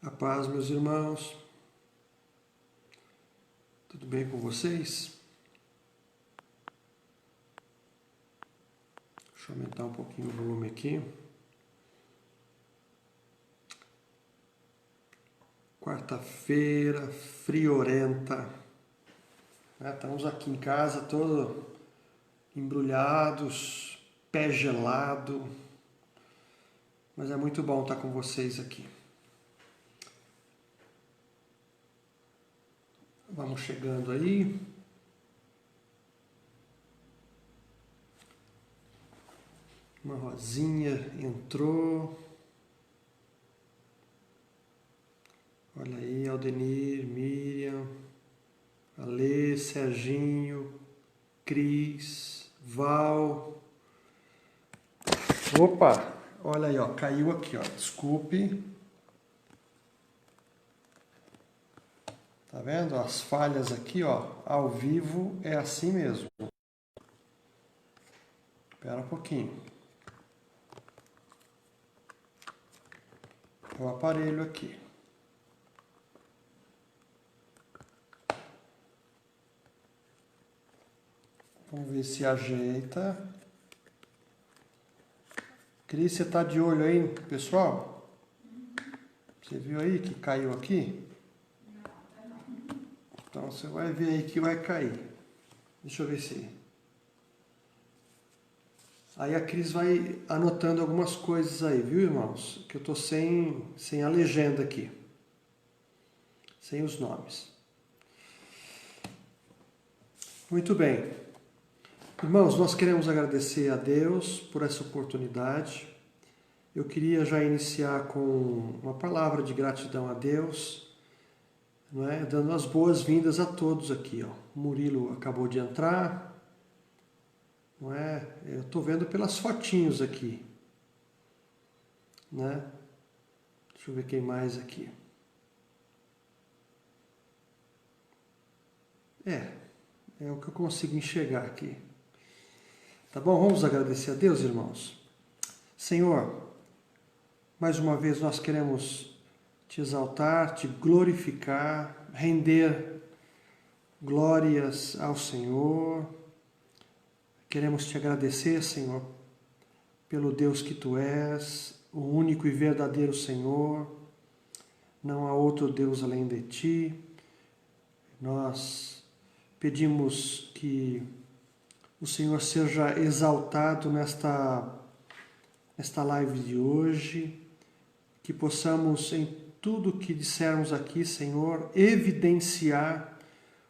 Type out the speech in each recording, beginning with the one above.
A paz, meus irmãos. Tudo bem com vocês? Deixa eu aumentar um pouquinho o volume aqui. Quarta-feira, friorenta. Estamos aqui em casa todos embrulhados, pé gelado. Mas é muito bom estar com vocês aqui. Vamos chegando aí. Uma Rosinha entrou. Olha aí, Aldenir, Miriam, Alê, Serginho, Cris, Val. Opa! Olha aí, ó, caiu aqui, ó. Desculpe. Tá vendo? As falhas aqui, ó, ao vivo é assim mesmo. Espera um pouquinho. É o aparelho aqui. Vamos ver se ajeita. Cris, você tá de olho aí, pessoal? Você viu aí que caiu aqui? Então você vai ver aí que vai cair. Deixa eu ver se... Aí a Cris vai anotando algumas coisas aí, viu, irmãos? Que eu tô sem a legenda aqui. Sem os nomes. Muito bem. Irmãos, nós queremos agradecer a Deus por essa oportunidade. Eu queria já iniciar com uma palavra de gratidão a Deus, não é? Dando as boas-vindas a todos aqui, ó. O Murilo acabou de entrar, não é? Eu estou vendo pelas fotinhos aqui, né? Deixa eu ver quem mais aqui. É o que eu consigo enxergar aqui. Tá bom? Vamos agradecer a Deus, irmãos. Senhor, mais uma vez nós queremos te exaltar, te glorificar, render glórias ao Senhor. Queremos te agradecer, Senhor, pelo Deus que tu és, o único e verdadeiro Senhor. Não há outro Deus além de ti. Nós pedimos que o Senhor seja exaltado nesta live de hoje, que possamos em tudo que dissermos aqui, Senhor, evidenciar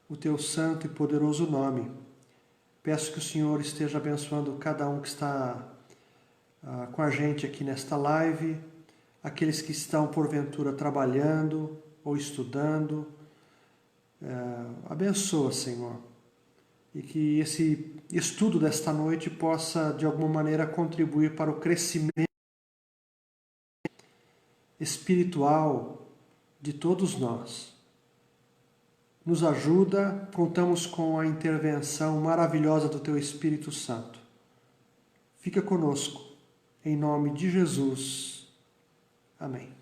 o teu santo e poderoso nome. Peço que o Senhor esteja abençoando cada um que está com a gente aqui nesta live, aqueles que estão porventura trabalhando ou estudando. Abençoa, Senhor, e que esse estudo desta noite possa de alguma maneira contribuir para o crescimento espiritual de todos nós. Nos ajuda, contamos com a intervenção maravilhosa do Teu Espírito Santo. Fica conosco, em nome de Jesus. Amém.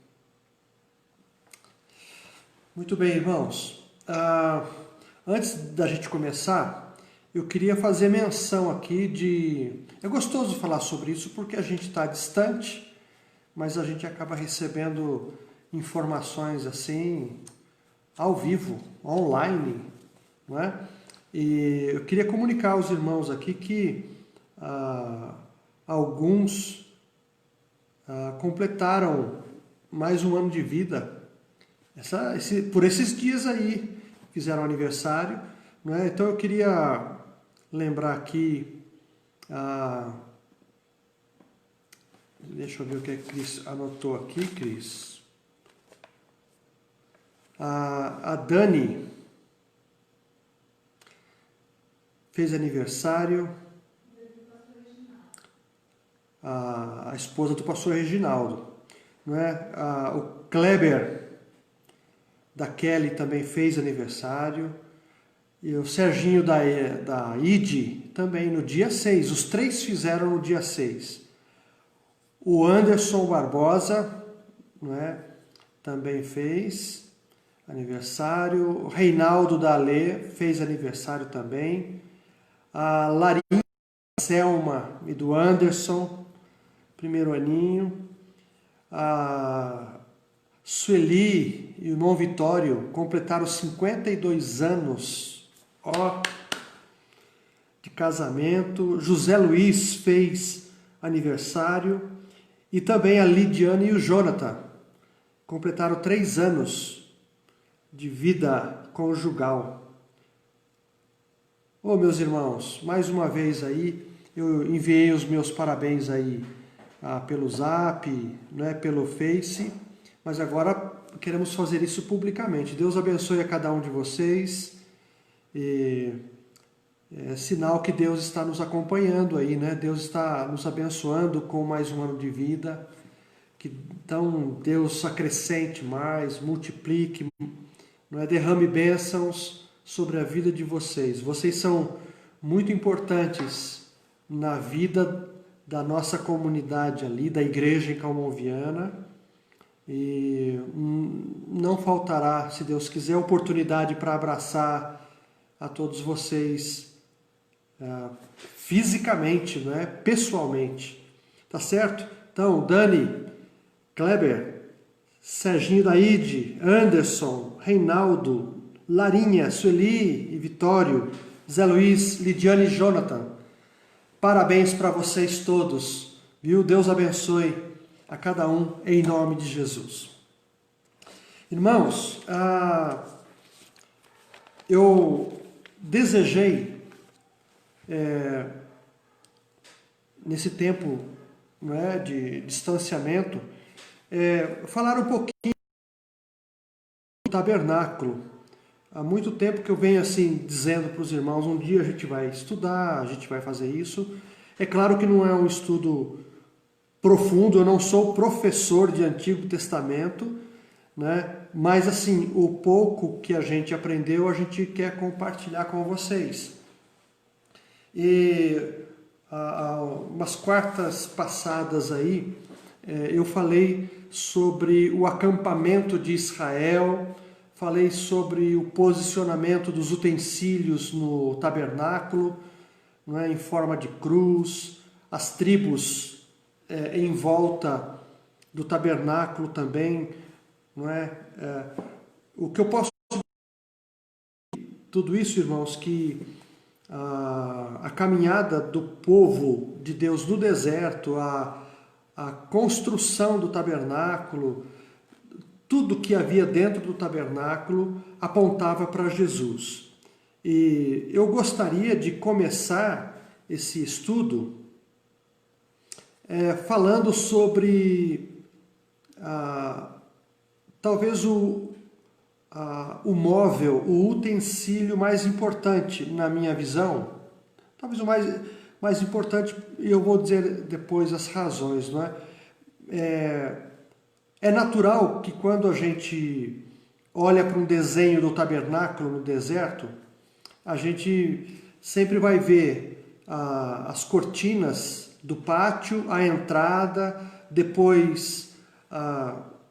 Muito bem, irmãos. Antes da gente começar, eu queria fazer menção aqui de... É gostoso falar sobre isso porque a gente está distante, mas a gente acaba recebendo informações assim, ao vivo, online, não é? E eu queria comunicar aos irmãos aqui que alguns completaram mais um ano de vida. Por esses dias aí, fizeram aniversário, não é? Então eu queria lembrar aqui, deixa eu ver o que a Cris anotou aqui, Cris. A Dani fez aniversário, a esposa do pastor Reginaldo, não é? O Kleber da Kelly também fez aniversário, e o Serginho da ID também no dia 6, os três fizeram no dia 6. O Anderson Barbosa, não é? também fez aniversário. O Reinaldo da Alê fez aniversário também. A Larinha, a Selma e do Anderson, primeiro aninho. A Sueli e o irmão Vitório completaram 52 anos, ó, de casamento. José Luiz fez aniversário. E também a Lidiane e o Jonathan completaram 3 anos de vida conjugal. Ô, meus irmãos, mais uma vez aí, eu enviei os meus parabéns aí pelo Zap, né, pelo Face, mas agora queremos fazer isso publicamente. Deus abençoe a cada um de vocês. E é sinal que Deus está nos acompanhando aí, né? Deus está nos abençoando com mais um ano de vida. Então Deus acrescente mais, multiplique, não é? Derrame bênçãos sobre a vida de vocês. Vocês são muito importantes na vida da nossa comunidade ali, da igreja em Calmonviana. E não faltará, se Deus quiser, oportunidade para abraçar a todos vocês fisicamente, né? Pessoalmente. Tá certo? Então, Dani, Kleber, Serginho Daide, Anderson, Reinaldo, Larinha, Sueli e Vitório, Zé Luiz, Lidiane e Jonathan. Parabéns para vocês todos, viu? Deus abençoe a cada um em nome de Jesus. Irmãos, eu desejei nesse tempo, não é, de distanciamento, falar um pouquinho do tabernáculo. Há muito tempo que eu venho assim dizendo para os irmãos, um dia a gente vai estudar, a gente vai fazer isso. É claro que não é um estudo profundo, eu não sou professor de Antigo Testamento, né? Mas assim, o pouco que a gente aprendeu, a gente quer compartilhar com vocês. E há umas quartas passadas aí, eu falei sobre o acampamento de Israel, falei sobre o posicionamento dos utensílios no tabernáculo, não é, em forma de cruz, as tribos em volta do tabernáculo também, não é? O que eu posso dizer, tudo isso, irmãos, que a caminhada do povo de Deus no deserto, a construção do tabernáculo, tudo que havia dentro do tabernáculo apontava para Jesus. E eu gostaria de começar esse estudo falando sobre talvez o móvel, o utensílio mais importante na minha visão, talvez o mais importante, e eu vou dizer depois as razões, não é? É natural que quando a gente olha para um desenho do tabernáculo no deserto, a gente sempre vai ver as cortinas do pátio, a entrada, depois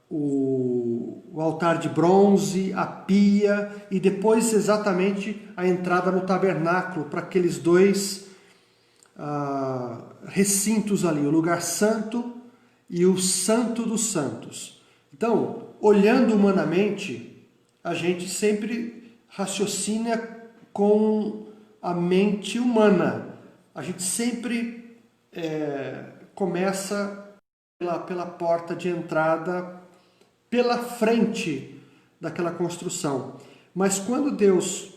o altar de bronze, a pia e depois exatamente a entrada no tabernáculo para aqueles dois recintos ali, o lugar santo e o santo dos santos. Então, olhando humanamente, a gente sempre raciocina com a mente humana. A gente sempre começa pela porta de entrada, pela frente daquela construção. Mas quando Deus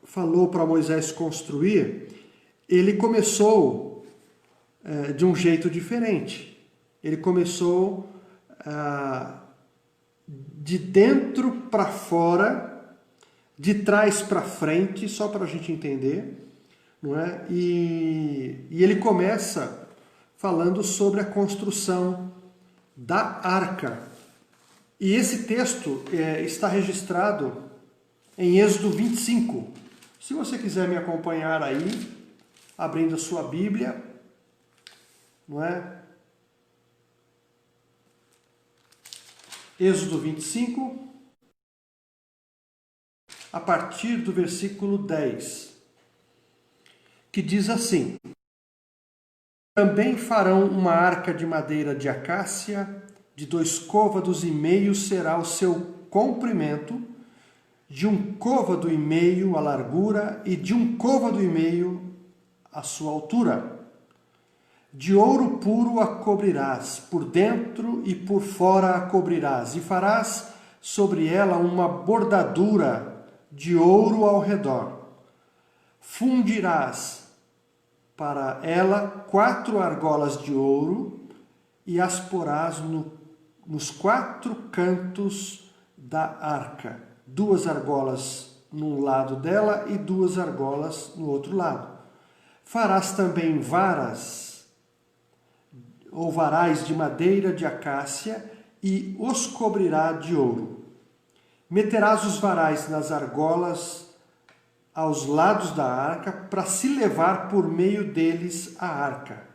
falou para Moisés construir, ele começou de um jeito diferente. Ele começou de dentro para fora, de trás para frente, só para a gente entender, não é? E ele começa falando sobre a construção da arca. E esse texto está registrado em Êxodo 25. Se você quiser me acompanhar aí, abrindo a sua Bíblia, não é? Êxodo 25, a partir do versículo 10, que diz assim: Também farão uma arca de madeira de acácia, de 2 côvados e meio será o seu comprimento, de 1 côvado e meio a largura e de 1 côvado e meio a sua altura. De ouro puro a cobrirás, por dentro e por fora a cobrirás, e farás sobre ela uma bordadura de ouro ao redor. Fundirás para ela 4 argolas de ouro e as porás nos 4 cantos da arca. 2 argolas num lado dela e 2 argolas no outro lado. Farás também varas ou varais de madeira de acácia e os cobrirá de ouro. Meterás os varais nas argolas aos lados da arca para se levar por meio deles a arca.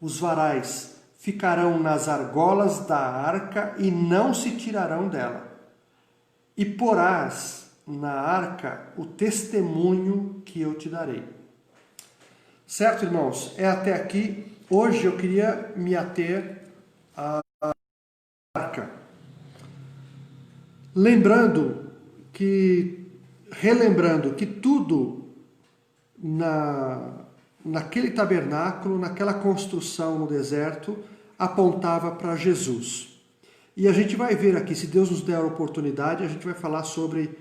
Os varais ficarão nas argolas da arca e não se tirarão dela. E porás na arca o testemunho que eu te darei. Certo, irmãos? É até aqui. Hoje eu queria me ater à arca. Relembrando que tudo naquele tabernáculo, naquela construção no deserto, apontava para Jesus. E a gente vai ver aqui, se Deus nos der a oportunidade, a gente vai falar sobre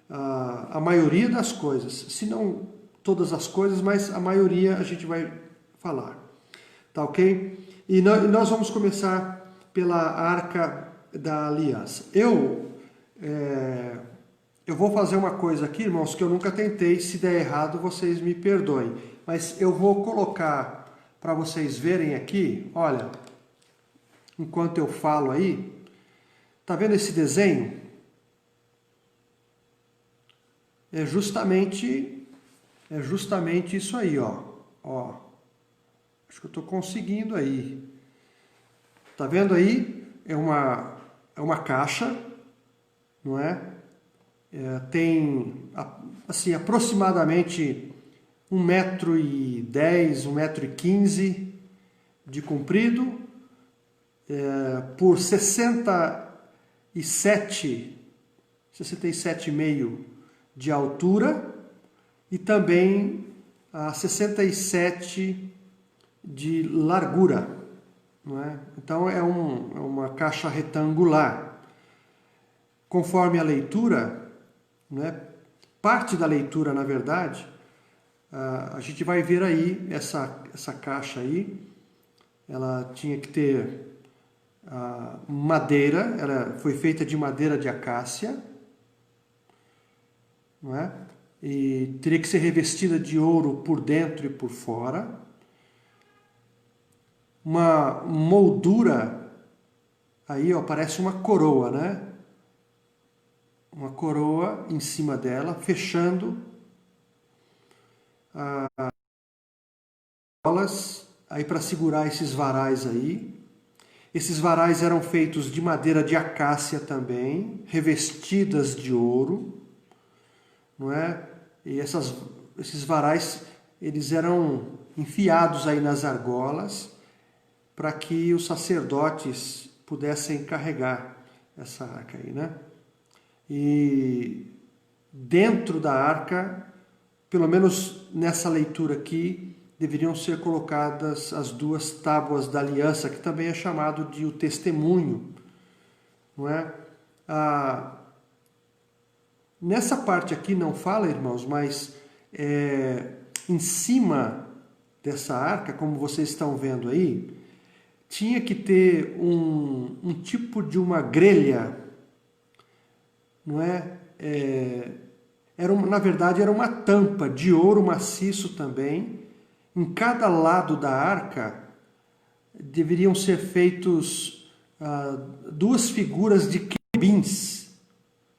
a maioria das coisas. Se não todas as coisas, mas a maioria a gente vai falar. Tá ok? E nós vamos começar pela Arca da Aliança. Eu vou fazer uma coisa aqui, irmãos, que eu nunca tentei. Se der errado, vocês me perdoem. Mas eu vou colocar para vocês verem aqui, olha, enquanto eu falo aí. Tá vendo esse desenho? É justamente isso aí, ó. Acho que eu estou conseguindo aí. Tá vendo aí? É uma caixa, não é? Tem assim aproximadamente 1,10 m, 1,15 m de comprido, por 67,5 de altura e também a 67 de largura, não é? Então é uma caixa retangular. Conforme a leitura, não é? Parte da leitura, na verdade, a gente vai ver aí essa caixa aí, ela tinha que ter madeira, ela foi feita de madeira de acácia, não é? E teria que ser revestida de ouro por dentro e por fora. Uma moldura, aí ó, parece uma coroa, né? Uma coroa em cima dela, fechando as bolas, aí para segurar esses varais aí. Esses varais eram feitos de madeira de acácia também, revestidas de ouro, não é? E esses varais, eles eram enfiados aí nas argolas para que os sacerdotes pudessem carregar essa arca aí, né? E dentro da arca, pelo menos nessa leitura aqui, deveriam ser colocadas as 2 tábuas da aliança, que também é chamado de o testemunho, não é? Nessa parte aqui não fala, irmãos, mas em cima dessa arca, como vocês estão vendo aí, tinha que ter um tipo de uma grelha, não é? Na verdade, era uma tampa de ouro maciço também. Em cada lado da arca deveriam ser feitos 2 figuras de querubins.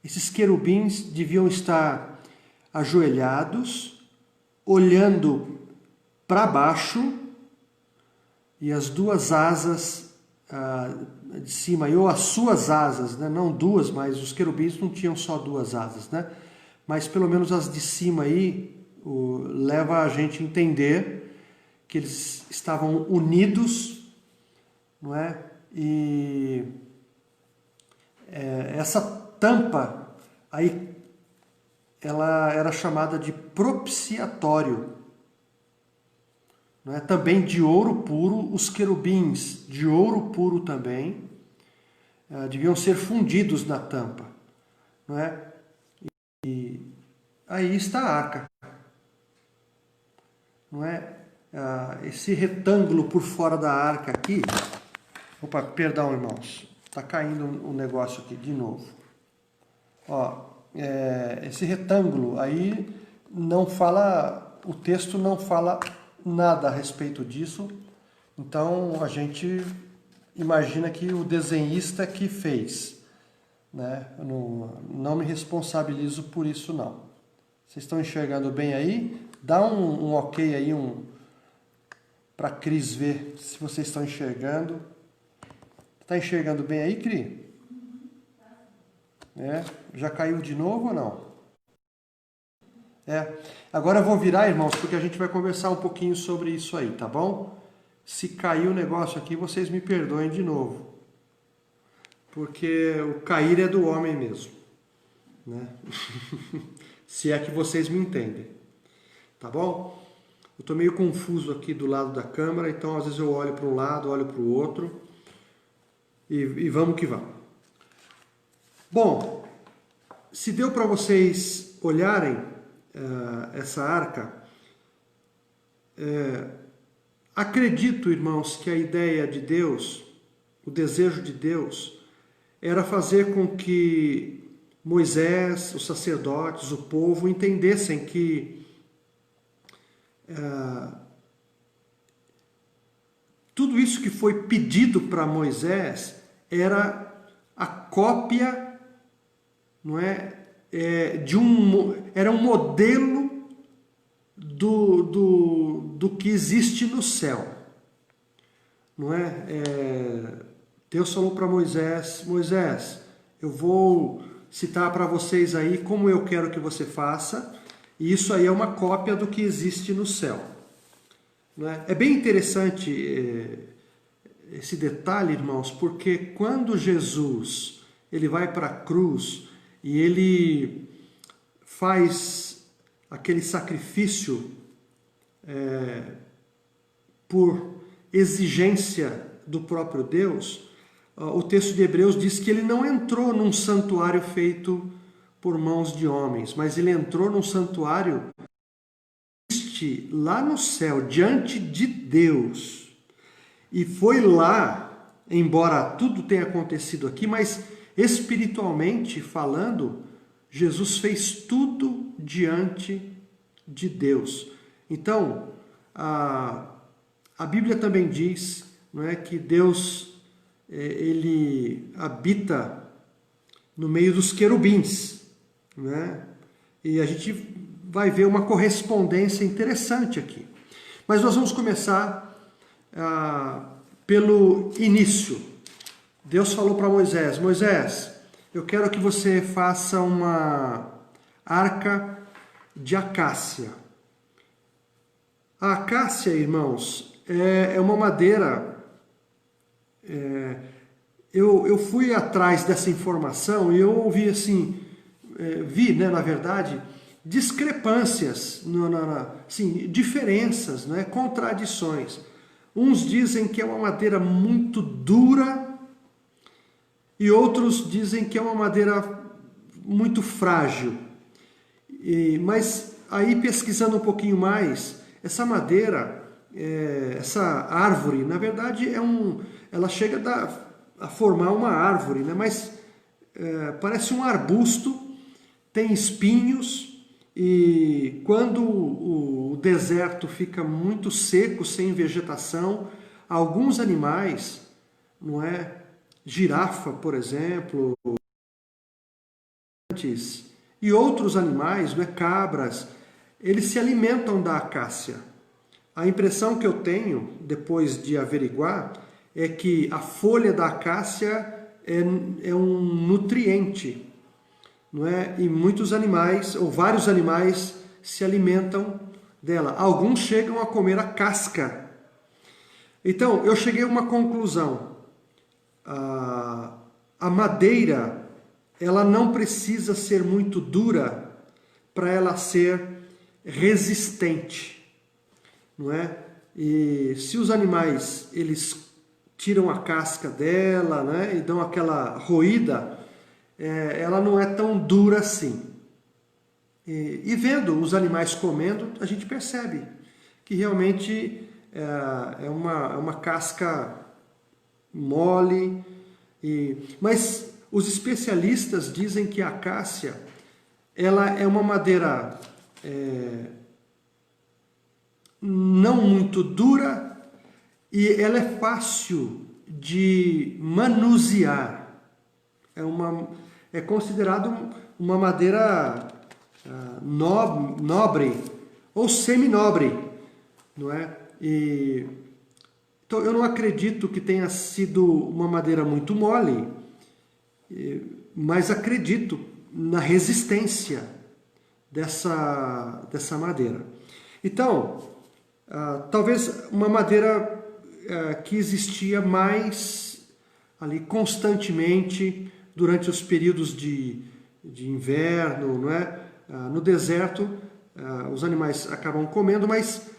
Esses querubins deviam estar ajoelhados, olhando para baixo, e as 2 asas de cima, ou as suas asas, né? Não duas, mas os querubins não tinham só duas asas, né? Mas pelo menos as de cima aí leva a gente a entender que eles estavam unidos, não é? E essa tampa aí, ela era chamada de propiciatório, não é? Também de ouro puro, os querubins de ouro puro também deviam ser fundidos na tampa, não é? E aí está a arca, não é? Esse retângulo por fora da arca aqui, opa, perdão, irmãos, está caindo um negócio aqui de novo. Ó, esse retângulo aí não fala, o texto não fala nada a respeito disso, então a gente imagina que o desenhista que fez, né? Eu não me responsabilizo por isso não. Vocês estão enxergando bem aí? Dá um ok aí, para a Cris ver se vocês estão enxergando. Está enxergando bem aí, Cris? Já caiu de novo ou não? Agora eu vou virar, irmãos, porque a gente vai conversar um pouquinho sobre isso aí, tá bom? Se caiu o negócio aqui, vocês me perdoem de novo. Porque o cair é do homem mesmo, né? Se é que vocês me entendem, tá bom? Eu estou meio confuso aqui do lado da câmera, então às vezes eu olho para um lado, olho para o outro, e vamos que vamos. Bom, se deu para vocês olharem essa arca, acredito, irmãos, que a ideia de Deus, o desejo de Deus, era fazer com que Moisés, os sacerdotes, o povo entendessem que tudo isso que foi pedido para Moisés era a cópia, não é, era um modelo do que existe no céu, não é? Deus falou para Moisés: Moisés, eu vou citar para vocês aí como eu quero que você faça, e isso aí é uma cópia do que existe no céu. Não é? É bem interessante esse detalhe, irmãos, porque quando Jesus ele vai para a cruz e ele faz aquele sacrifício por exigência do próprio Deus, o texto de Hebreus diz que ele não entrou num santuário feito por mãos de homens, mas ele entrou num santuário lá no céu, diante de Deus. E foi lá, embora tudo tenha acontecido aqui, mas espiritualmente falando, Jesus fez tudo diante de Deus. Então, a Bíblia também diz, não é, que Deus ele habita no meio dos querubins, né? E a gente vai ver uma correspondência interessante aqui. Mas nós vamos começar pelo início. Deus falou para Moisés: Moisés, eu quero que você faça uma arca de acácia. A acácia, irmãos, é uma madeira... Eu fui atrás dessa informação e eu ouvi assim, vi, né, na verdade, discrepâncias, assim, diferenças, né, contradições. Uns dizem que é uma madeira muito dura e outros dizem que é uma madeira muito frágil. Mas aí, pesquisando um pouquinho mais, essa madeira, essa árvore, na verdade, ela chega a formar uma árvore, né? Mas parece um arbusto, tem espinhos, e quando o deserto fica muito seco, sem vegetação, alguns animais, não é? Girafa, por exemplo, e outros animais, não é? Cabras, eles se alimentam da acácia. A impressão que eu tenho, depois de averiguar, é que a folha da acácia é um nutriente, não é? E muitos animais, ou vários animais, se alimentam dela. Alguns chegam a comer a casca. Então, eu cheguei a uma conclusão. A madeira, ela não precisa ser muito dura para ela ser resistente, não é? E se os animais, eles tiram a casca dela, né, e dão aquela roída, ela não é tão dura assim. E vendo os animais comendo, a gente percebe que realmente é uma casca mole. Mas os especialistas dizem que a acácia, ela é uma madeira não muito dura, e ela é fácil de manusear. É considerado uma madeira nobre ou seminobre, não é? Então eu não acredito que tenha sido uma madeira muito mole, mas acredito na resistência dessa madeira. Então, talvez uma madeira que existia mais ali constantemente durante os períodos de inverno, não é? No deserto, os animais acabam comendo, mas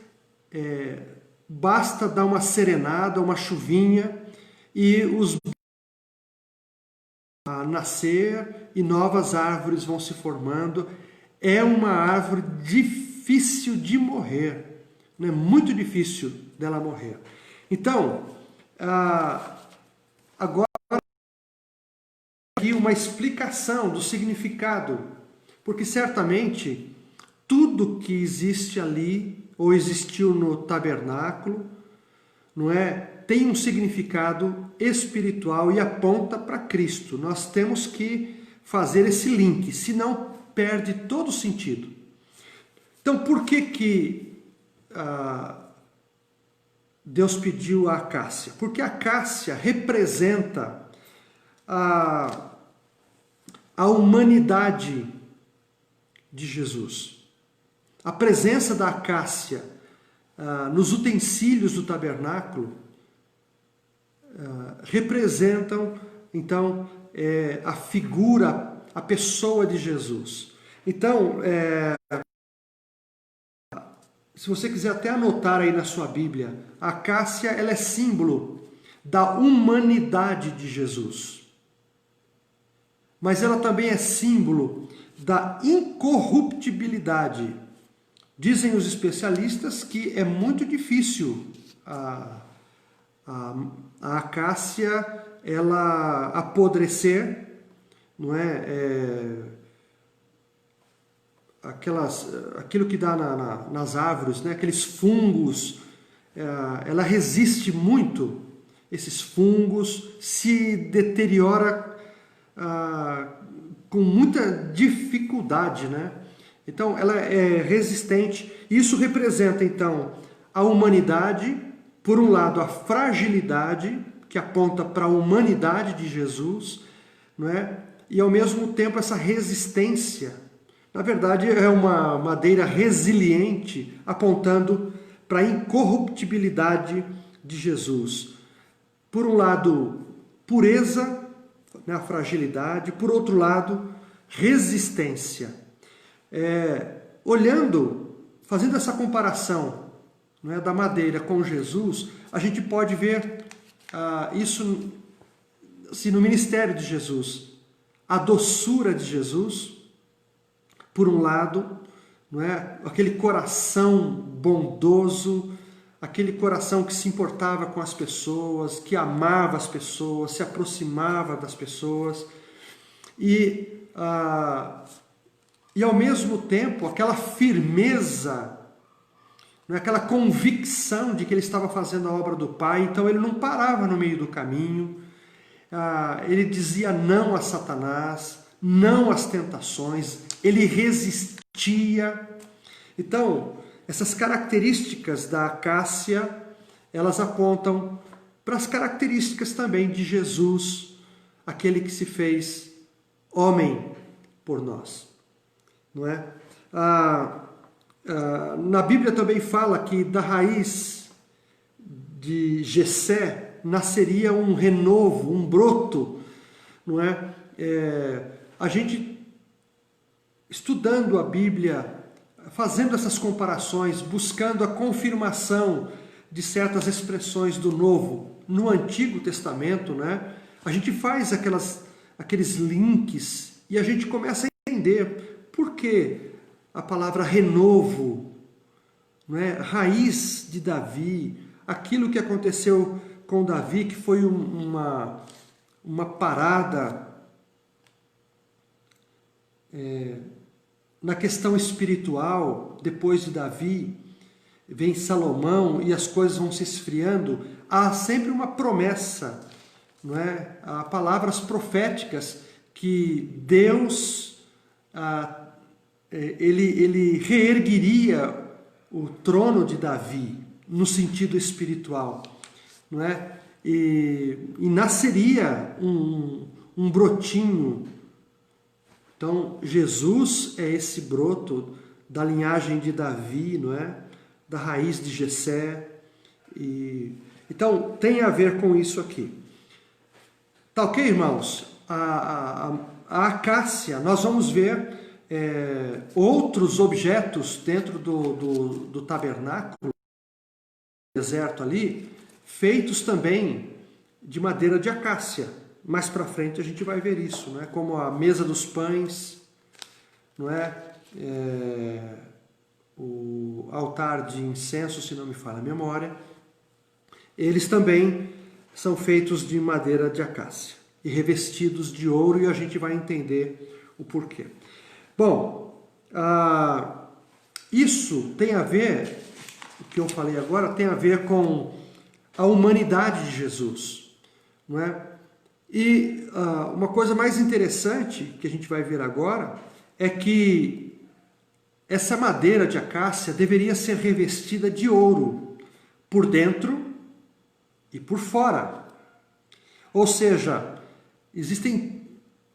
basta dar uma serenada, uma chuvinha, e os nascer e novas árvores vão se formando. É uma árvore difícil de morrer, né? Muito difícil dela morrer. Então, agora aqui uma explicação do significado, porque certamente tudo que existe ali, ou existiu no tabernáculo, não é, tem um significado espiritual e aponta para Cristo. Nós temos que fazer esse link, senão perde todo o sentido. Então, por que Deus pediu a acácia? Porque a acácia representa a humanidade de Jesus. A presença da acácia nos utensílios do tabernáculo representam, então, a figura, a pessoa de Jesus. Então, se você quiser até anotar aí na sua Bíblia, a acácia, ela é símbolo da humanidade de Jesus. Mas ela também é símbolo da incorruptibilidade. Dizem os especialistas que é muito difícil a acácia ela apodrecer, não é? Aquilo que dá nas árvores, né? Aqueles fungos, ela resiste muito. Esses fungos se deteriora com muita dificuldade, né? Então, ela é resistente. Isso representa, então, a humanidade, por um lado, a fragilidade, que aponta para a humanidade de Jesus, não é? E, ao mesmo tempo, essa resistência. Na verdade, é uma madeira resiliente, apontando para a incorruptibilidade de Jesus. Por um lado, pureza, né, a fragilidade. Por outro lado, resistência. Olhando, fazendo essa comparação, não é, da madeira com Jesus, a gente pode ver isso assim, no ministério de Jesus. A doçura de Jesus, por um lado, não é, aquele coração bondoso, aquele coração que se importava com as pessoas, que amava as pessoas, se aproximava das pessoas, e ao mesmo tempo, aquela firmeza, aquela convicção de que ele estava fazendo a obra do Pai. Então ele não parava no meio do caminho, ele dizia não a Satanás, não às tentações, ele resistia. Então, essas características da acácia, elas apontam para as características também de Jesus, aquele que se fez homem por nós, não é? Na Bíblia também fala que da raiz de Jessé nasceria um renovo, um broto, não é? A gente, estudando a Bíblia, fazendo essas comparações, buscando a confirmação de certas expressões do Novo no Antigo Testamento, né? A gente faz aqueles links e a gente começa a entender por que a palavra renovo, não é? Raiz de Davi, aquilo que aconteceu com Davi, que foi uma parada na questão espiritual. Depois de Davi vem Salomão e as coisas vão se esfriando. Há sempre uma promessa, não é? Há palavras proféticas que Deus ele reerguiria o trono de Davi no sentido espiritual, não é? E nasceria um brotinho. Então, Jesus é esse broto da linhagem de Davi, não é? Da raiz de Jessé. Então, tem a ver com isso aqui. Tá ok, irmãos? A acácia, nós vamos ver outros objetos dentro do tabernáculo, deserto ali, feitos também de madeira de acácia. Mais para frente a gente vai ver isso, né? Como a mesa dos pães, não é? O altar de incenso, se não me falha a memória, eles também são feitos de madeira de acácia e revestidos de ouro, e a gente vai entender o porquê. Bom, isso tem a ver, o que eu falei agora, tem a ver com a humanidade de Jesus, não é? E uma coisa mais interessante que a gente vai ver agora é que essa madeira de acácia deveria ser revestida de ouro por dentro e por fora. Ou seja, existem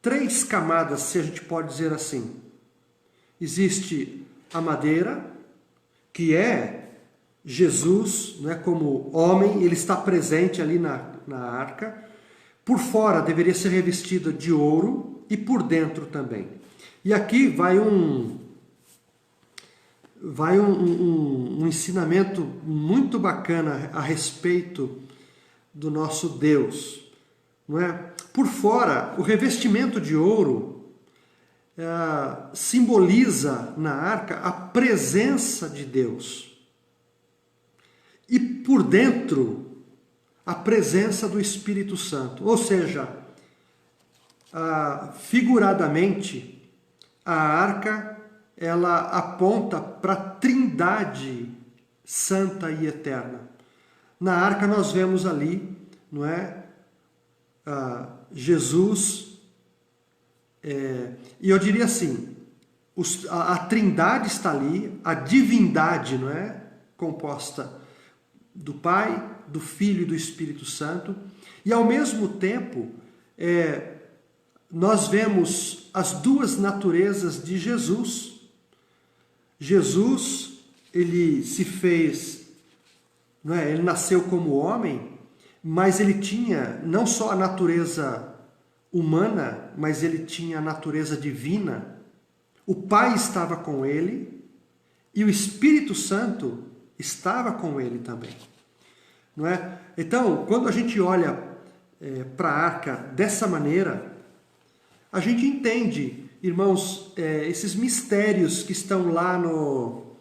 3 camadas, se a gente pode dizer assim. Existe a madeira, que é Jesus, né, como homem, ele está presente ali na arca. Por fora deveria ser revestida de ouro e por dentro também. E aqui vai um ensinamento muito bacana a respeito do nosso Deus, não é? Por fora, o revestimento de ouro simboliza na arca a presença de Deus. E por dentro, a presença do Espírito Santo. Ou seja, figuradamente, a arca ela aponta para a Trindade santa e eterna. Na arca nós vemos ali, não é? Jesus, e eu diria assim, a Trindade está ali, a divindade, não é? Composta do Pai, do Filho e do Espírito Santo, e ao mesmo tempo nós vemos as 2 naturezas de Jesus. Jesus, ele se fez, não é? Ele nasceu como homem, mas ele tinha não só a natureza humana, mas ele tinha a natureza divina. O Pai estava com ele e o Espírito Santo estava com ele também, não é? Então, quando a gente olha para a arca dessa maneira, a gente entende, irmãos, esses mistérios que estão lá no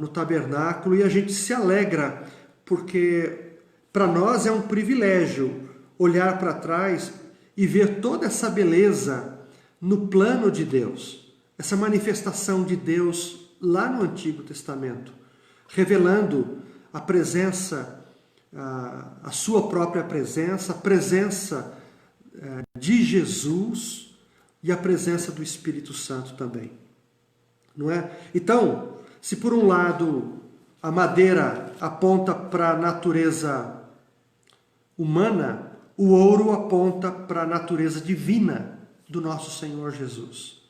tabernáculo, e a gente se alegra, porque para nós é um privilégio olhar para trás e ver toda essa beleza no plano de Deus, essa manifestação de Deus lá no Antigo Testamento, revelando a presença, a sua própria presença, a presença de Jesus e a presença do Espírito Santo também, não é? Então, se por um lado a madeira aponta para a natureza humana, o ouro aponta para a natureza divina do nosso Senhor Jesus.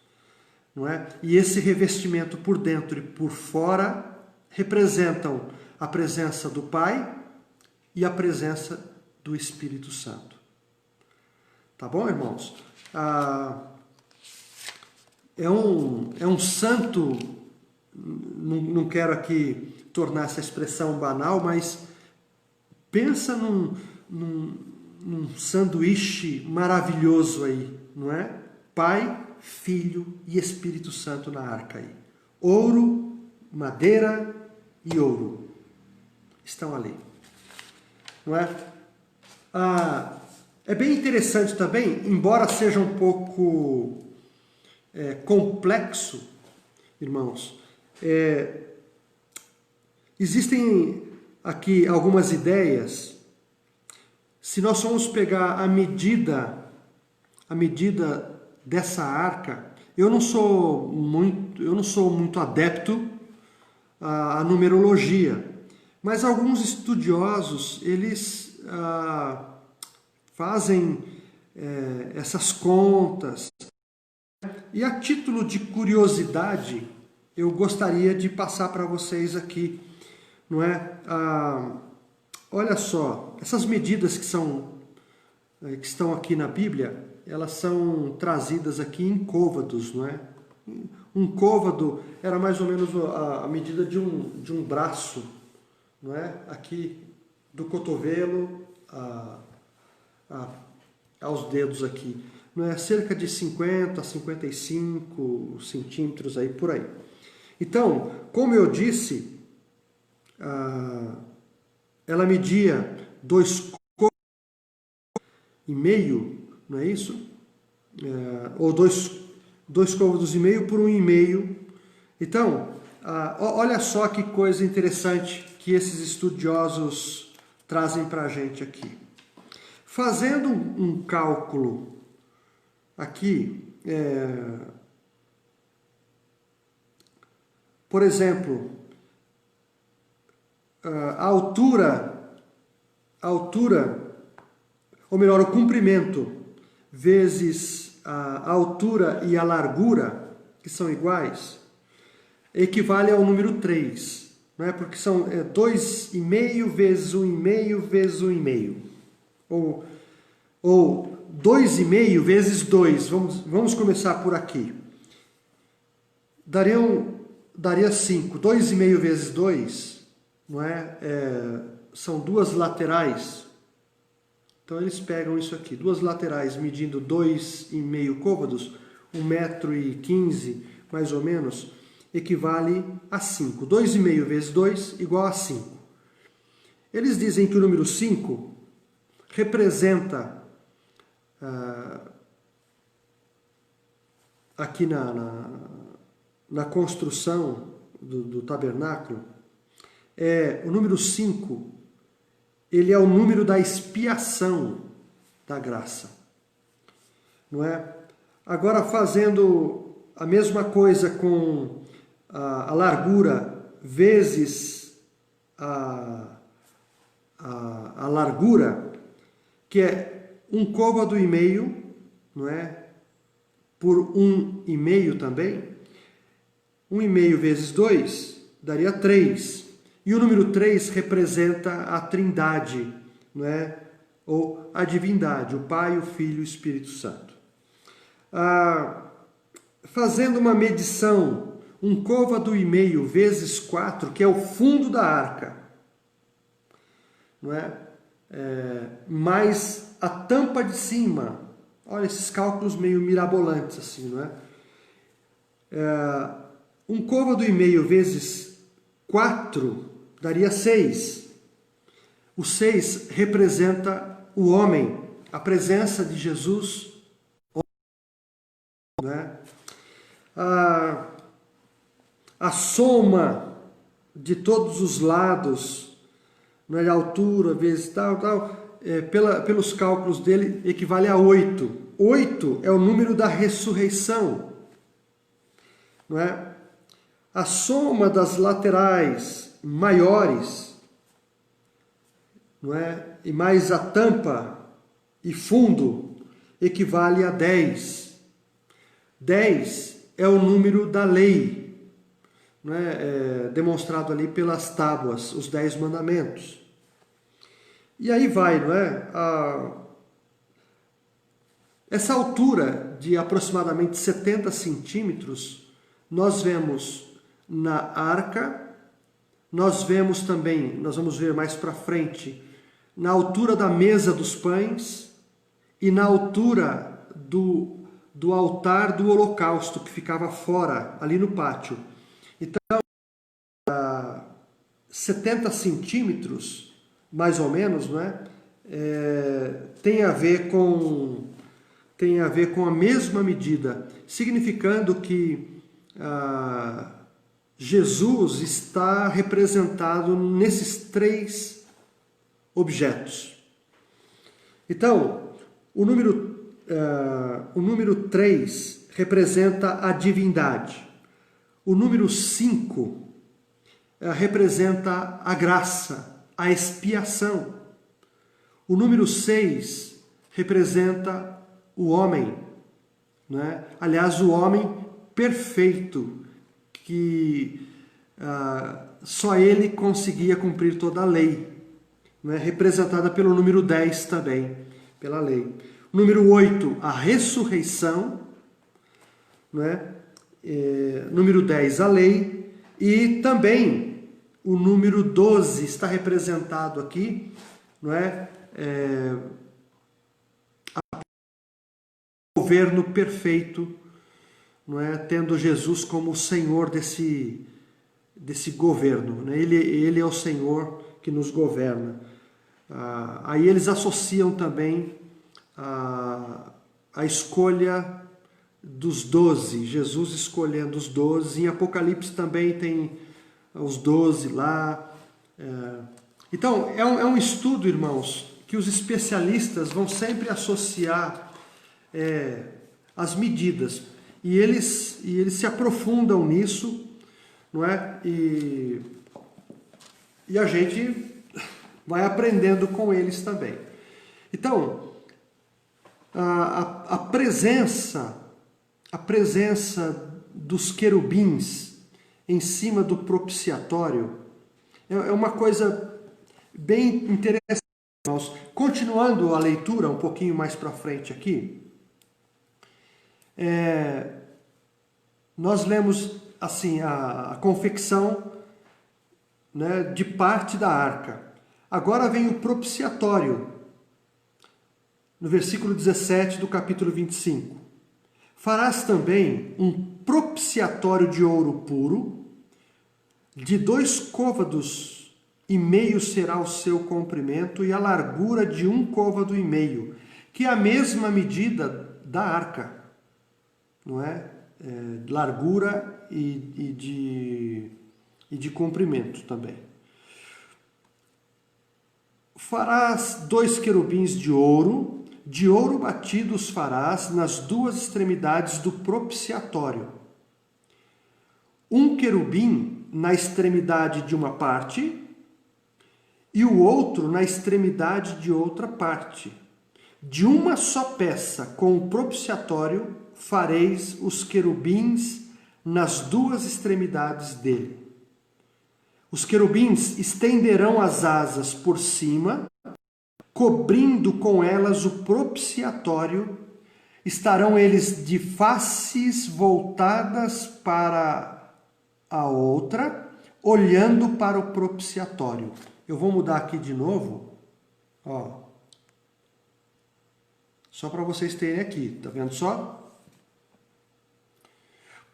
Não é? E esse revestimento por dentro e por fora representam a presença do Pai e a presença do Espírito Santo. Tá bom, irmãos? É um santo, não quero aqui tornar essa expressão banal, mas pensa num sanduíche maravilhoso aí, não é? Pai, Filho e Espírito Santo na arca aí. Ouro, madeira e ouro estão ali. Não é? É bem interessante também, embora seja um pouco complexo, irmãos, existem aqui algumas ideias. Se nós formos pegar a medida dessa arca, eu não sou muito adepto à numerologia, mas alguns estudiosos, eles fazem essas contas. E a título de curiosidade, eu gostaria de passar para vocês aqui, não é? Olha só, essas medidas que estão aqui na Bíblia, elas são trazidas aqui em côvados, não é? Um côvado era mais ou menos a medida de um braço, não é? Aqui do cotovelo aos dedos aqui, não é? Cerca de 50 a 55 centímetros aí por aí. Então, como eu disse, ela media 2,5 côvados, não é isso? Ou 2 côvados e meio por 1,5. Então, olha só que coisa interessante que esses estudiosos trazem para a gente aqui. Fazendo um cálculo aqui, por exemplo, a altura, ou melhor, o comprimento vezes a altura e a largura, que são iguais, equivale ao número 3, não é? Porque são 2,5 vezes 1,5 vezes 1,5. Ou 2,5 vezes 2. Vamos começar por aqui. Daria 5. 2,5 vezes 2, não é? São duas laterais. Então eles pegam isso aqui, duas laterais medindo 2,5 côvados, 1,15 m mais ou menos, equivale a 5. 2,5 vezes 2 igual a 5. Eles dizem que o número 5 representa, aqui na construção do tabernáculo, o número 5, ele é o número da expiação da graça, não é? Agora, fazendo a mesma coisa com a largura vezes a largura, que é 1,5 côvado, não é? Por 1,5 também, 1,5 vezes 2 daria 3. E o número 3 representa a trindade, não é? Ou a divindade, o Pai, o Filho e o Espírito Santo. Fazendo uma medição, 1,5 côvado vezes 4, que é o fundo da arca, não é? Mais a tampa de cima. Olha, esses cálculos meio mirabolantes assim, não é? 1,5 côvado vezes 4 daria 6. O 6 representa o homem, a presença de Jesus. Né? A soma de todos os lados, não é, de altura vezes tal, pelos cálculos dele, equivale a 8. 8 é o número da ressurreição. Não é? A soma das laterais maiores não é? E mais a tampa e fundo equivale a 10. 10 é o número da lei, não é? Demonstrado ali pelas tábuas, os 10 mandamentos. E aí vai, não é? Essa altura de aproximadamente 70 centímetros, nós vemos na arca, nós vemos também, nós vamos ver mais para frente, na altura da mesa dos pães e na altura do altar do holocausto, que ficava fora, ali no pátio. Então, 70 centímetros, mais ou menos, não é? Tem a ver com a mesma medida, significando que Jesus está representado nesses 3 objetos. Então, o número 3 representa a divindade. O número 5 representa a graça, a expiação. O número 6 representa o homem, né? Aliás, o homem perfeito, que só ele conseguia cumprir toda a lei, né? Representada pelo número 10 também, pela lei. O número 8, a ressurreição, né? Número 10, a lei. E também o número 12 está representado aqui, não é? Governo perfeito, não é? Tendo Jesus como o Senhor desse governo, né? Ele é o Senhor que nos governa. Aí eles associam também a escolha dos 12, Jesus escolhendo os 12. Em Apocalipse também tem os 12 lá. Então, é um estudo, irmãos, que os especialistas vão sempre associar as medidas. E eles se aprofundam nisso, não é? E a gente vai aprendendo com eles também. Então, a presença dos querubins em cima do propiciatório é uma coisa bem interessante. Continuando a leitura um pouquinho mais para frente aqui, nós lemos assim a confecção, né, de parte da arca. Agora vem o propiciatório, no versículo 17 do capítulo 25. Farás também um propiciatório de ouro puro, de 2 côvados e meio será o seu comprimento, e a largura de 1 côvado e meio, que é a mesma medida da arca, não é? Largura e de comprimento também. Farás 2 querubins de ouro batido os farás nas 2 extremidades do propiciatório. 1 querubim na extremidade de uma parte e o outro na extremidade de outra parte. De uma só peça com o propiciatório fareis os querubins nas 2 extremidades dele. Os querubins estenderão as asas por cima, cobrindo com elas o propiciatório. Estarão eles de faces voltadas para a outra, olhando para o propiciatório. Eu vou mudar aqui de novo, ó. Só para vocês terem aqui, tá vendo só?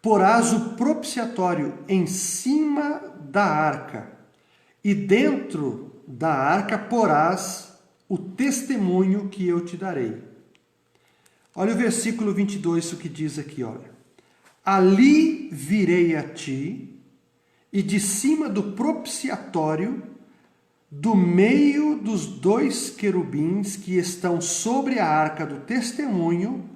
Porás o propiciatório em cima da arca, e dentro da arca porás o testemunho que eu te darei. Olha o versículo 22, o que diz aqui, olha. Ali virei a ti, e de cima do propiciatório, do meio dos 2 querubins que estão sobre a arca do testemunho,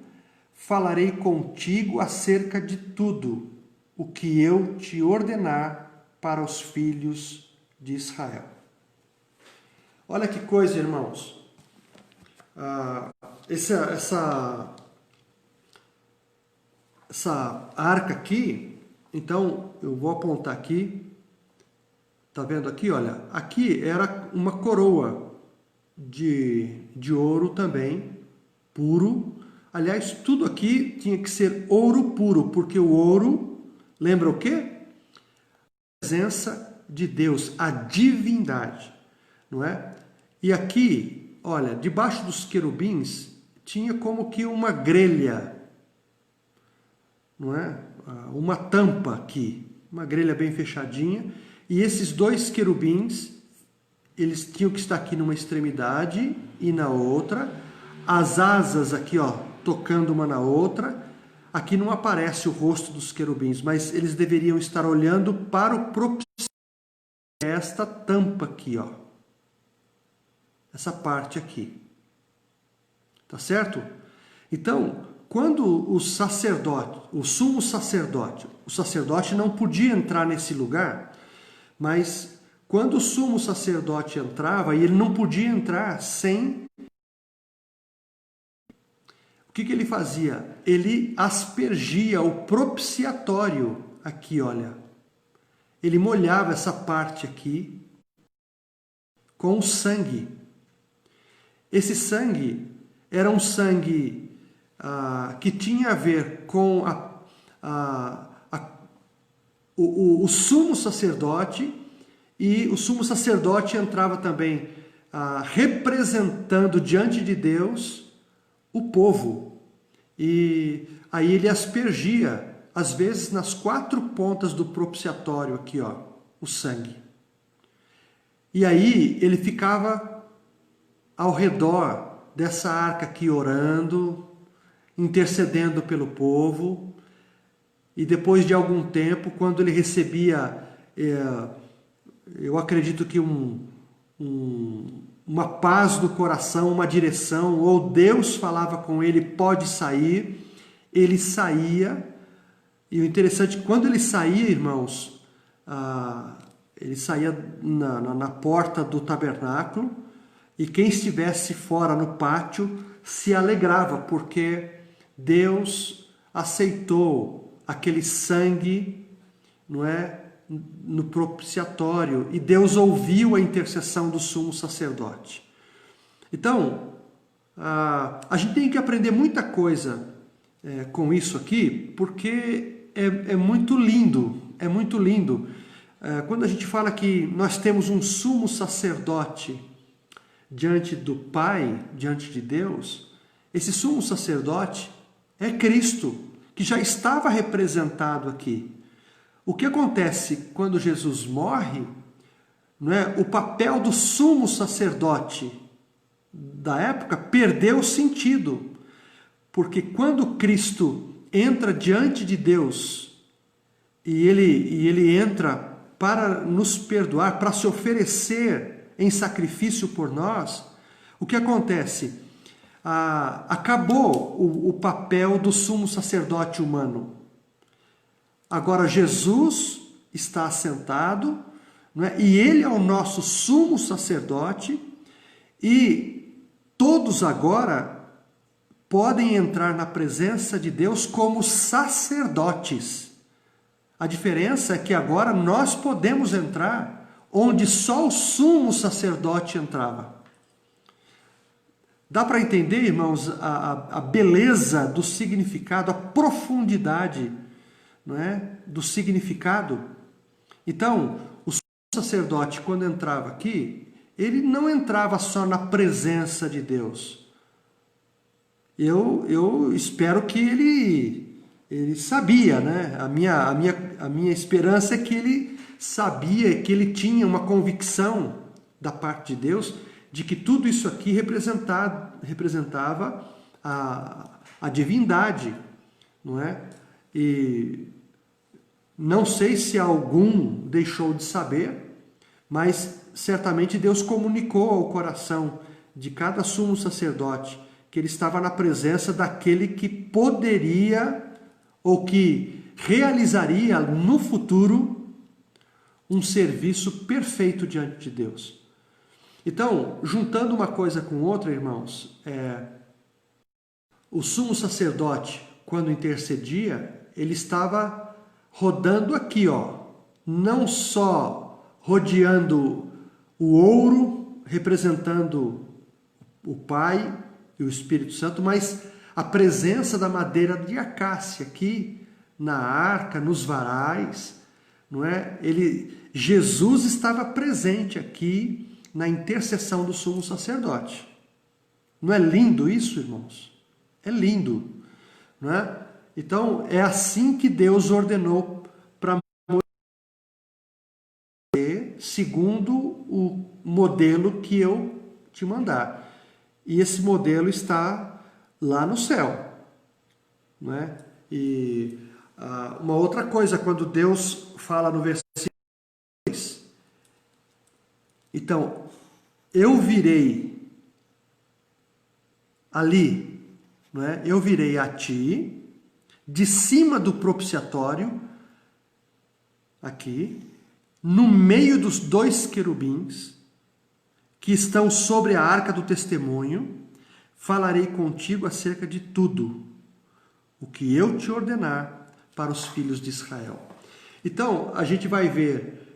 falarei contigo acerca de tudo o que eu te ordenar para os filhos de Israel. Olha que coisa, irmãos. Essa arca aqui, então eu vou apontar aqui. Tá vendo aqui? Olha, aqui era uma coroa de ouro também, puro. Aliás, tudo aqui tinha que ser ouro puro, porque o ouro, lembra o quê? A presença de Deus, a divindade, não é? E aqui, olha, debaixo dos querubins tinha como que uma grelha, não é? Uma tampa aqui, uma grelha bem fechadinha, e esses dois querubins, eles tinham que estar aqui numa extremidade e na outra, as asas aqui, ó, tocando uma na outra. Aqui não aparece o rosto dos querubins, mas eles deveriam estar olhando para o propiciatório, esta tampa aqui, ó. Essa parte aqui. Tá certo? Então, quando o sacerdote, o sumo sacerdote, o sacerdote não podia entrar nesse lugar, mas quando o sumo sacerdote entrava, e ele não podia entrar sem... O que ele fazia? Ele aspergia o propiciatório aqui, olha. Ele molhava essa parte aqui com o sangue. Esse sangue era um sangue que tinha a ver com o sumo sacerdote, e o sumo sacerdote entrava também representando diante de Deus o povo. E aí ele aspergia, às vezes nas 4 pontas do propiciatório aqui, ó, o sangue. E aí ele ficava ao redor dessa arca aqui orando, intercedendo pelo povo. E depois de algum tempo, quando ele recebia, eu acredito que uma paz do coração, uma direção, ou Deus falava com ele, pode sair, ele saía. E o interessante, quando ele saía, irmãos, ele saía na porta do tabernáculo, e quem estivesse fora no pátio se alegrava, porque Deus aceitou aquele sangue, não é, no propiciatório, e Deus ouviu a intercessão do sumo sacerdote. Então, a gente tem que aprender muita coisa com isso aqui, porque é muito lindo, é muito lindo. Quando a gente fala que nós temos um sumo sacerdote diante do Pai, diante de Deus, esse sumo sacerdote é Cristo, que já estava representado aqui. O que acontece quando Jesus morre, não é? O papel do sumo sacerdote da época perdeu sentido, porque quando Cristo entra diante de Deus e ele entra para nos perdoar, para se oferecer em sacrifício por nós, o que acontece? Acabou o papel do sumo sacerdote humano. Agora Jesus está assentado, não é? E ele é o nosso sumo sacerdote, e todos agora podem entrar na presença de Deus como sacerdotes. A diferença é que agora nós podemos entrar onde só o sumo sacerdote entrava. Dá para entender, irmãos, a beleza do significado, a profundidade, não é, do significado? Então, o sumo sacerdote, quando entrava aqui, ele não entrava só na presença de Deus. Eu espero que ele sabia, né? A minha esperança é que ele sabia, que ele tinha uma convicção da parte de Deus de que tudo isso aqui representava a divindade, não é? E não sei se algum deixou de saber, mas certamente Deus comunicou ao coração de cada sumo sacerdote que ele estava na presença daquele que poderia ou que realizaria no futuro um serviço perfeito diante de Deus. Então, juntando uma coisa com outra, irmãos, o sumo sacerdote, quando intercedia, ele estava rodando aqui, ó, não só rodeando o ouro, representando o Pai e o Espírito Santo, mas a presença da madeira de acácia aqui na arca, nos varais, não é? Jesus estava presente aqui na intercessão do sumo sacerdote. Não é lindo isso, irmãos? É lindo, não é? Então, é assim que Deus ordenou para Moisés, segundo o modelo que eu te mandar. E esse modelo está lá no céu, não é? E uma outra coisa, quando Deus fala no versículo 2, então, eu virei ali, não é? Eu virei a ti, de cima do propiciatório, aqui, no meio dos 2 querubins, que estão sobre a arca do testemunho, falarei contigo acerca de tudo, o que eu te ordenar para os filhos de Israel. Então, a gente vai ver,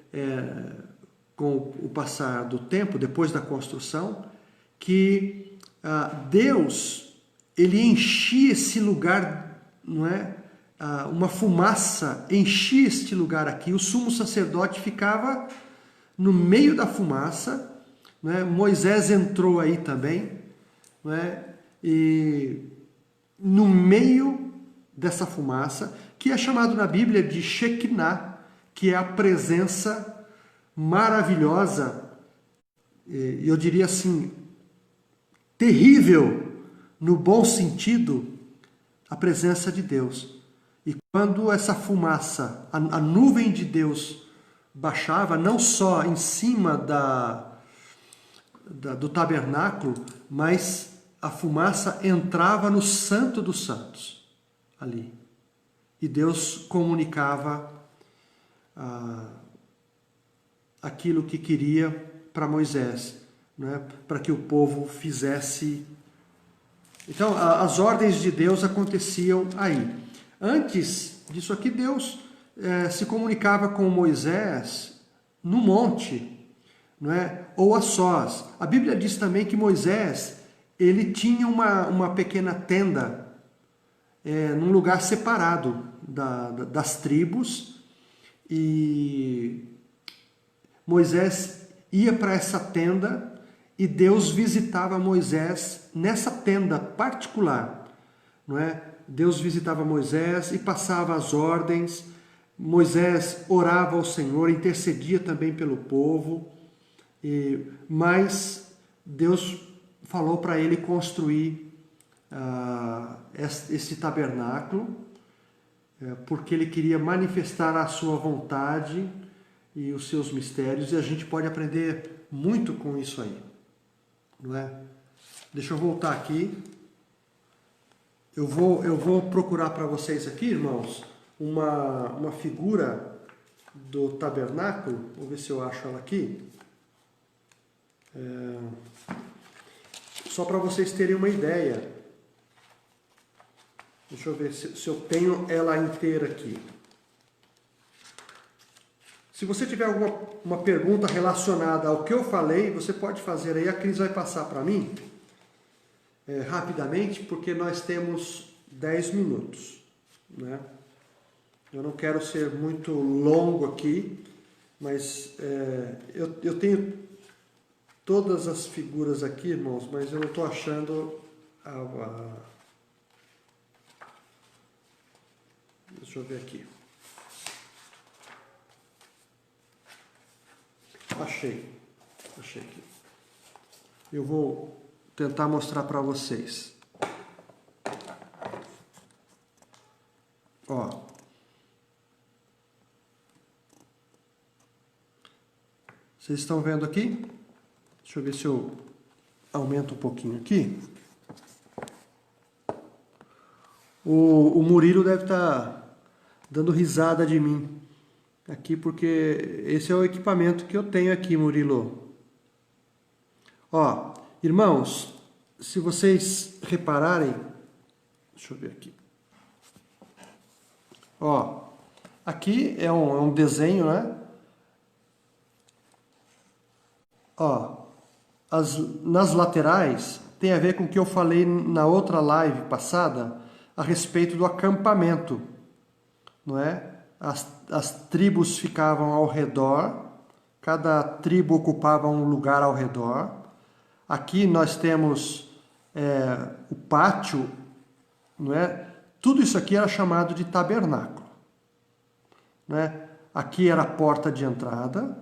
com o passar do tempo, depois da construção, que Deus, ele enchia esse lugar, não é? Uma fumaça enchia este lugar aqui, o sumo sacerdote ficava no meio da fumaça, não é? Moisés entrou aí também, não é? E no meio dessa fumaça, que é chamado na Bíblia de Shekinah, que é a presença maravilhosa, eu diria assim, terrível, no bom sentido, a presença de Deus. E quando essa fumaça, a nuvem de Deus baixava, não só em cima do tabernáculo, mas a fumaça entrava no Santo dos Santos, ali. E Deus comunicava aquilo que queria para Moisés, né? Para que o povo fizesse. Então, as ordens de Deus aconteciam aí. Antes disso aqui, Deus se comunicava com Moisés no monte, não é? Ou a sós. A Bíblia diz também que Moisés, ele tinha uma pequena tenda num lugar separado das tribos, e Moisés ia para essa tenda e Deus visitava Moisés nessa tenda particular, não é? Deus visitava Moisés e passava as ordens. Moisés orava ao Senhor, intercedia também pelo povo, mas Deus falou para ele construir esse tabernáculo, porque ele queria manifestar a sua vontade e os seus mistérios, e a gente pode aprender muito com isso aí, não é? Deixa eu voltar aqui. Eu vou procurar para vocês aqui, irmãos, uma figura do tabernáculo. Vou ver se eu acho ela aqui. Só para vocês terem uma ideia. Deixa eu ver se eu tenho ela inteira aqui. Se você tiver alguma pergunta relacionada ao que eu falei, você pode fazer aí. A Cris vai passar para mim rapidamente, porque nós temos 10 minutos, né? Eu não quero ser muito longo aqui, mas eu tenho todas as figuras aqui, irmãos, mas eu não estou achando Deixa eu ver aqui. Achei aqui. Eu vou tentar mostrar para vocês. Ó. Vocês estão vendo aqui? Deixa eu ver se eu aumento um pouquinho aqui. O Murilo deve estar dando risada de mim aqui, porque esse é o equipamento que eu tenho aqui, Murilo. Ó, irmãos, se vocês repararem, deixa eu ver aqui. Ó, aqui é um desenho, né? Ó, nas laterais tem a ver com o que eu falei na outra live passada a respeito do acampamento, não é? As tribos ficavam ao redor, cada tribo ocupava um lugar ao redor. Aqui nós temos o pátio, não é? Tudo isso aqui era chamado de tabernáculo, não é? Aqui era a porta de entrada.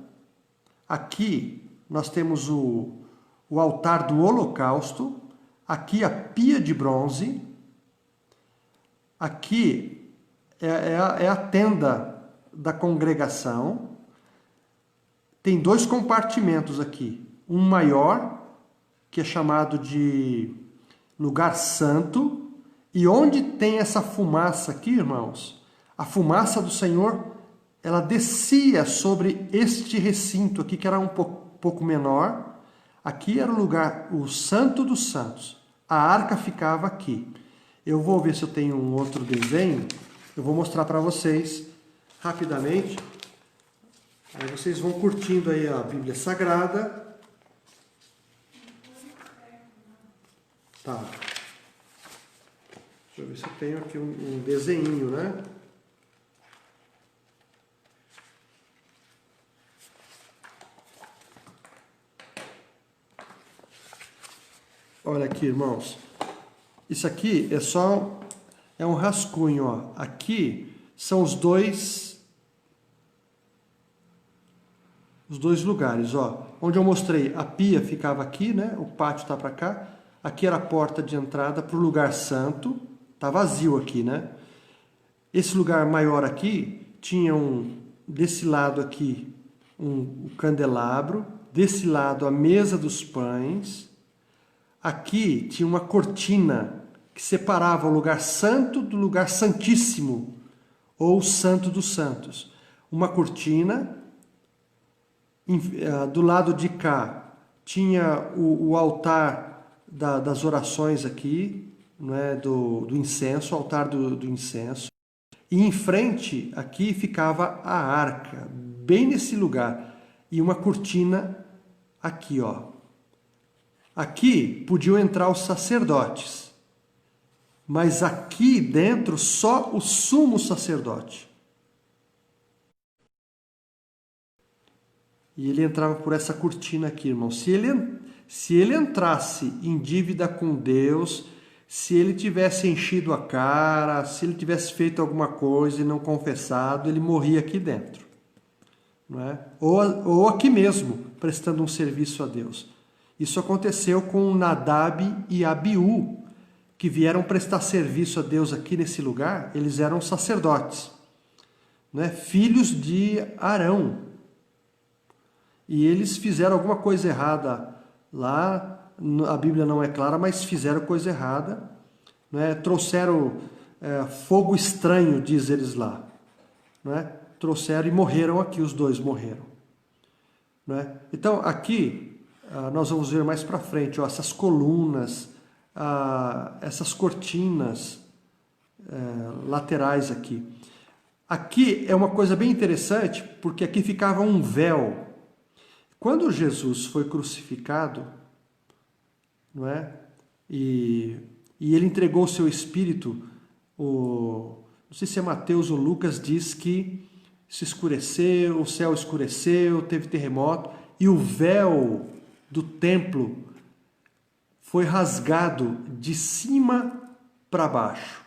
Aqui nós temos o altar do holocausto. Aqui a pia de bronze. Aqui é a tenda da congregação. Tem 2 compartimentos aqui. Um maior, que é chamado de lugar santo. E onde tem essa fumaça aqui, irmãos, a fumaça do Senhor, ela descia sobre este recinto aqui, que era um pouco menor. Aqui era o lugar, o Santo dos Santos. A arca ficava aqui. Eu vou ver se eu tenho um outro desenho. Eu vou mostrar para vocês rapidamente. Aí vocês vão curtindo aí a Bíblia Sagrada. Tá. Deixa eu ver se eu tenho aqui um desenho, né? Olha aqui, irmãos. Isso aqui é um rascunho, ó. Aqui são os dois lugares, ó. Onde eu mostrei, a pia ficava aqui, né? O pátio tá para cá. Aqui era a porta de entrada para o lugar santo. Tá vazio aqui, né? Esse lugar maior aqui tinha desse lado aqui um candelabro, desse lado a mesa dos pães. Aqui tinha uma cortina que separava o lugar santo do lugar santíssimo, ou santo dos santos. Uma cortina. Do lado de cá tinha o altar das orações aqui, não é? do incenso, o altar do incenso. E em frente aqui ficava a arca, bem nesse lugar. E uma cortina aqui, ó. Aqui podiam entrar os sacerdotes, mas aqui dentro só o sumo sacerdote. E ele entrava por essa cortina aqui, irmão. Se ele entrasse em dívida com Deus, se ele tivesse enchido a cara, se ele tivesse feito alguma coisa e não confessado, ele morria aqui dentro, não é? Ou aqui mesmo, prestando um serviço a Deus. Isso aconteceu com Nadab e Abiú, que vieram prestar serviço a Deus aqui nesse lugar. Eles eram sacerdotes, né? Filhos de Arão. E eles fizeram alguma coisa errada lá. A Bíblia não é clara, mas fizeram coisa errada, né? Trouxeram fogo estranho, diz eles lá, né? Trouxeram e morreram aqui, os dois morreram, né? Então aqui nós vamos ver mais para frente, ó, essas colunas, essas cortinas laterais aqui. Aqui é uma coisa bem interessante, porque aqui ficava um véu. Quando Jesus foi crucificado, não é? E ele entregou o seu espírito, não sei se é Mateus ou Lucas, diz que se escureceu, o céu escureceu, teve terremoto, e o véu do templo foi rasgado de cima para baixo,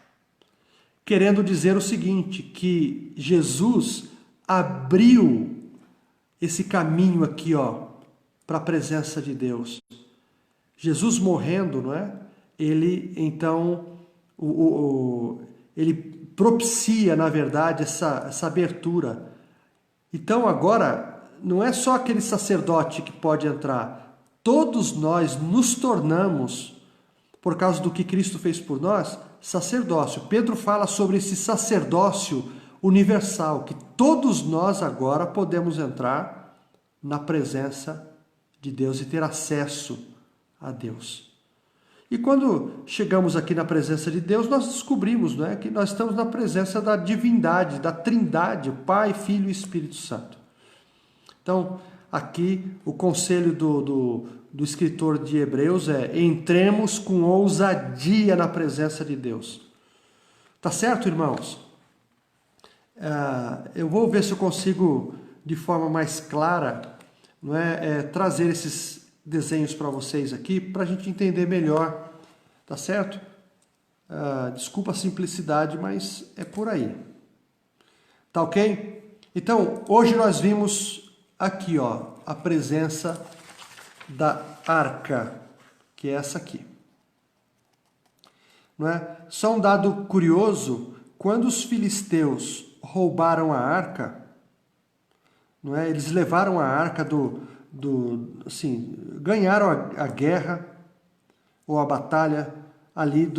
querendo dizer o seguinte, que Jesus abriu esse caminho aqui, ó, para a presença de Deus. Jesus morrendo, não é? Ele, então, ele propicia, na verdade, essa abertura. Então, agora, não é só aquele sacerdote que pode entrar. Todos nós nos tornamos, por causa do que Cristo fez por nós, sacerdócio. Pedro fala sobre esse sacerdócio universal, que todos nós agora podemos entrar na presença de Deus e ter acesso a Deus. E quando chegamos aqui na presença de Deus, nós descobrimos, não é, que nós estamos na presença da divindade, da Trindade, Pai, Filho e Espírito Santo. Então, aqui o conselho do escritor de Hebreus é: entremos com ousadia na presença de Deus. Tá certo, irmãos? Eu vou ver se eu consigo, de forma mais clara, não é, trazer esses desenhos para vocês aqui, para a gente entender melhor, tá certo? Desculpa a simplicidade, mas é por aí. Tá ok? Então, hoje nós vimos aqui, ó, a presença da arca, que é essa aqui. Não é? Só um dado curioso: quando os filisteus roubaram a arca, não é? Eles levaram a arca assim, ganharam a guerra ou a batalha ali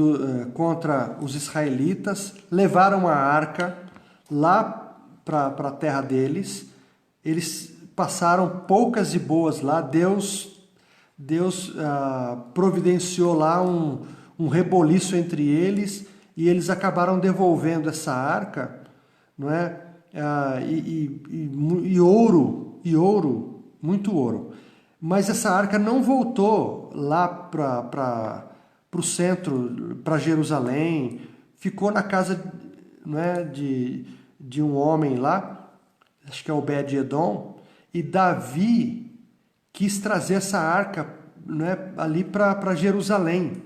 contra os israelitas, levaram a arca lá para a terra deles. Eles passaram poucas e boas lá. Deus providenciou lá um reboliço entre eles, e eles acabaram devolvendo essa arca, não é? E ouro, muito ouro. Mas essa arca não voltou lá para o centro, para Jerusalém, ficou na casa, não é, de um homem lá, acho que é Obed-Edom, e Davi quis trazer essa arca, não é, ali para Jerusalém.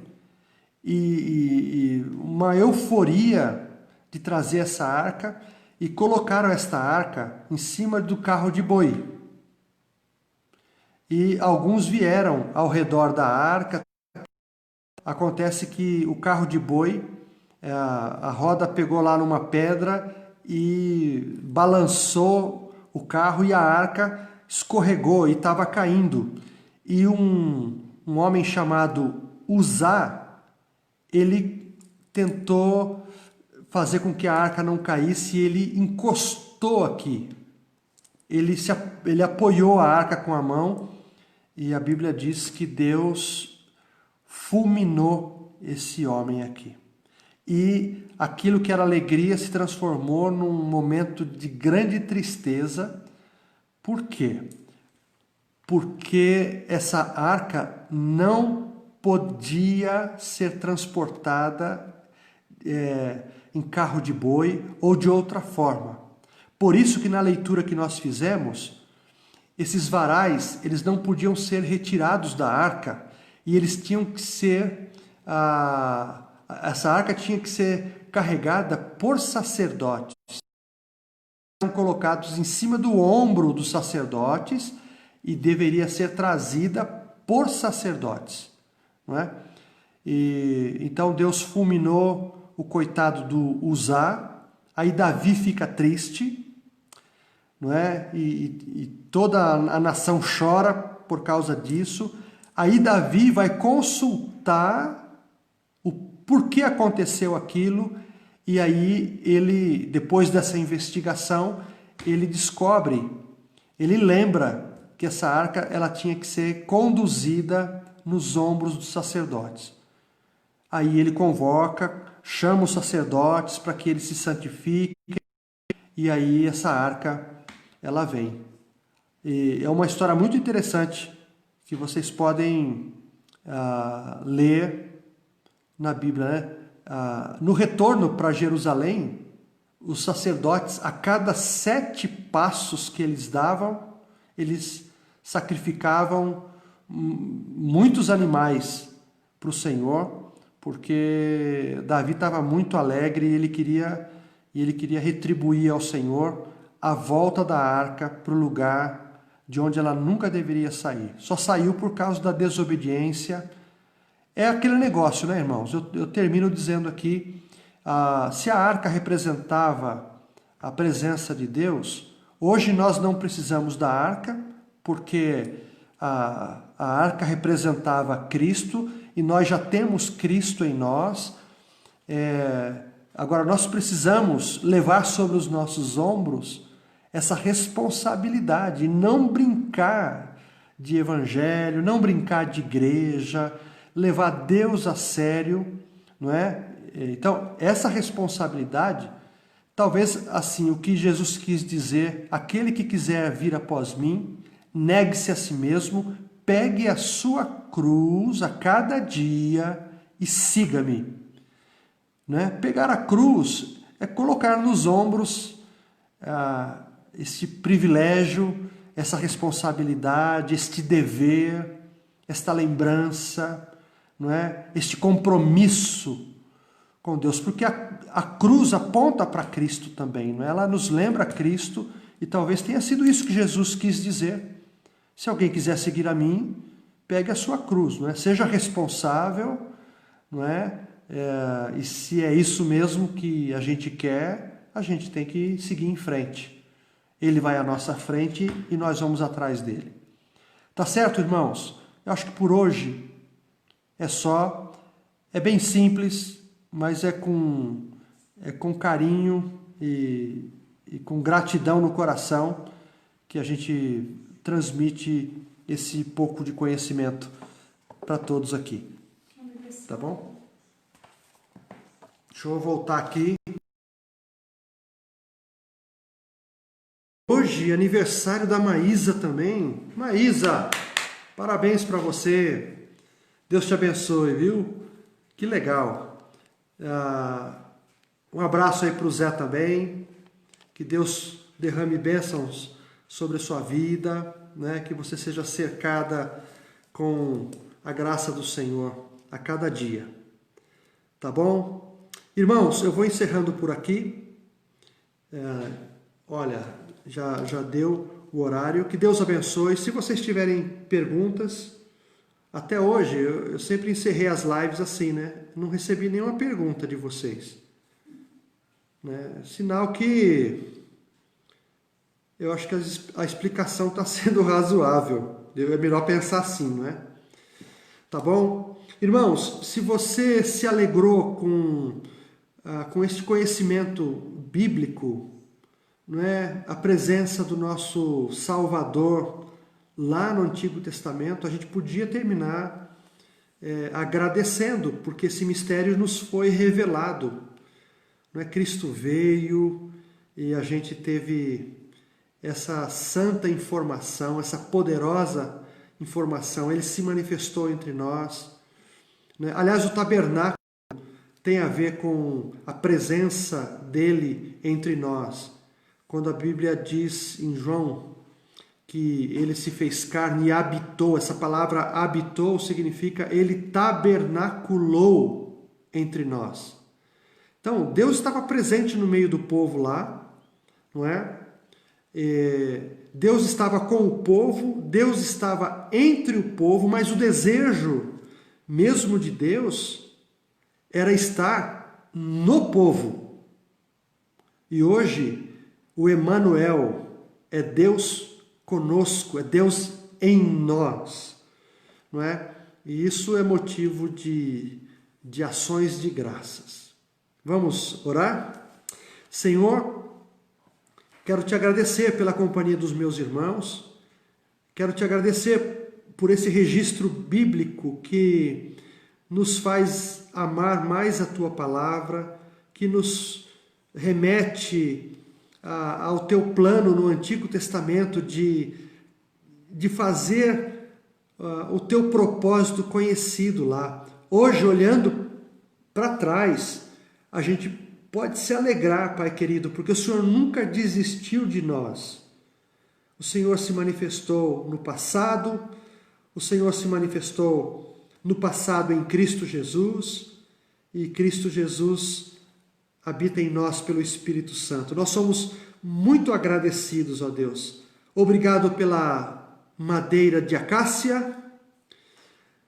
E uma euforia de trazer essa arca, e colocaram esta arca em cima do carro de boi. E alguns vieram ao redor da arca. Acontece que o carro de boi, a roda pegou lá numa pedra e balançou o carro, e a arca escorregou e estava caindo. E um homem chamado Uzá, ele tentou fazer com que a arca não caísse, e ele encostou aqui. Ele apoiou a arca com a mão, e a Bíblia diz que Deus fulminou esse homem aqui. E aquilo que era alegria se transformou num momento de grande tristeza. Por quê? Porque essa arca não podia ser transportada em carro de boi ou de outra forma. Por isso que na leitura que nós fizemos, esses varais, eles não podiam ser retirados da arca, e eles tinham que ser, essa arca tinha que ser carregada por sacerdotes. Eram colocados em cima do ombro dos sacerdotes, e deveria ser trazida por sacerdotes, não é? E então Deus fulminou o coitado do Uzá. Aí Davi fica triste, não é? E toda a nação chora por causa disso. Aí Davi vai consultar o porquê aconteceu aquilo, e aí ele, depois dessa investigação, ele descobre, ele lembra que essa arca ela tinha que ser conduzida nos ombros dos sacerdotes. Aí ele convoca, chama os sacerdotes para que eles se santifiquem, e aí essa arca ela vem. E é uma história muito interessante que vocês podem ler na Bíblia, né? No retorno para Jerusalém, os sacerdotes, a cada 7 passos que eles davam, eles sacrificavam muitos animais para o Senhor, porque Davi estava muito alegre, e ele queria retribuir ao Senhor a volta da arca para o lugar de onde ela nunca deveria sair. Só saiu por causa da desobediência. É aquele negócio, né, irmãos? Eu termino dizendo aqui, se a arca representava a presença de Deus, hoje nós não precisamos da arca, porque a arca representava Cristo, e nós já temos Cristo em nós. Agora nós precisamos levar sobre os nossos ombros essa responsabilidade, e não brincar de evangelho, não brincar de igreja, levar Deus a sério, não é? Então, essa responsabilidade, talvez assim, o que Jesus quis dizer, aquele que quiser vir após mim, negue-se a si mesmo, pegue a sua cruz a cada dia e siga-me. Né? Pegar a cruz é colocar nos ombros este privilégio, essa responsabilidade, este dever, esta lembrança, não é? Este compromisso com Deus, porque a cruz aponta para Cristo também, não é? Ela nos lembra Cristo e talvez tenha sido isso que Jesus quis dizer. Se alguém quiser seguir a mim, pegue a sua cruz, não é? Seja responsável, não é? E se é isso mesmo que a gente quer, a gente tem que seguir em frente. Ele vai à nossa frente e nós vamos atrás dele. Tá certo, irmãos? Eu acho que por hoje é bem simples, mas é com carinho e com gratidão no coração que a gente transmite esse pouco de conhecimento para todos aqui. Tá bom? Deixa eu voltar aqui. Hoje, aniversário da Maísa também. Maísa, parabéns para você. Deus te abençoe, viu? Que legal. Um abraço aí para o Zé também. Que Deus derrame bênçãos sobre a sua vida, né? Que você seja cercada com a graça do Senhor a cada dia. Tá bom? Irmãos, eu vou encerrando por aqui. Olha, já deu o horário. Que Deus abençoe. Se vocês tiverem perguntas, até hoje eu sempre encerrei as lives assim, né? Não recebi nenhuma pergunta de vocês. Né? Sinal que eu acho que a explicação está sendo razoável. É melhor pensar assim, não é? Tá bom? Irmãos, se você se alegrou com este conhecimento bíblico, não é? A presença do nosso Salvador lá no Antigo Testamento, a gente podia terminar agradecendo, porque esse mistério nos foi revelado. Não é? Cristo veio e a gente teve essa santa informação, essa poderosa informação. Ele se manifestou entre nós. Né? Aliás, o tabernáculo tem a ver com a presença dele entre nós. Quando a Bíblia diz em João que ele se fez carne e habitou, essa palavra habitou significa ele tabernaculou entre nós. Então, Deus estava presente no meio do povo lá, não é? Deus estava com o povo, Deus estava entre o povo, mas o desejo mesmo de Deus era estar no povo. E hoje, o Emanuel é Deus conosco, é Deus em nós, não é? E isso é motivo de ações de graças. Vamos orar? Senhor, quero te agradecer pela companhia dos meus irmãos, quero te agradecer por esse registro bíblico que nos faz amar mais a tua palavra, que nos remete ao teu plano no Antigo Testamento de fazer o teu propósito conhecido lá. Hoje, olhando para trás, a gente pode se alegrar, Pai querido, porque o Senhor nunca desistiu de nós. O Senhor se manifestou no passado, o Senhor se manifestou no passado em Cristo Jesus, e Cristo Jesus habita em nós pelo Espírito Santo. Nós somos muito agradecidos, ó Deus. Obrigado pela madeira de acácia,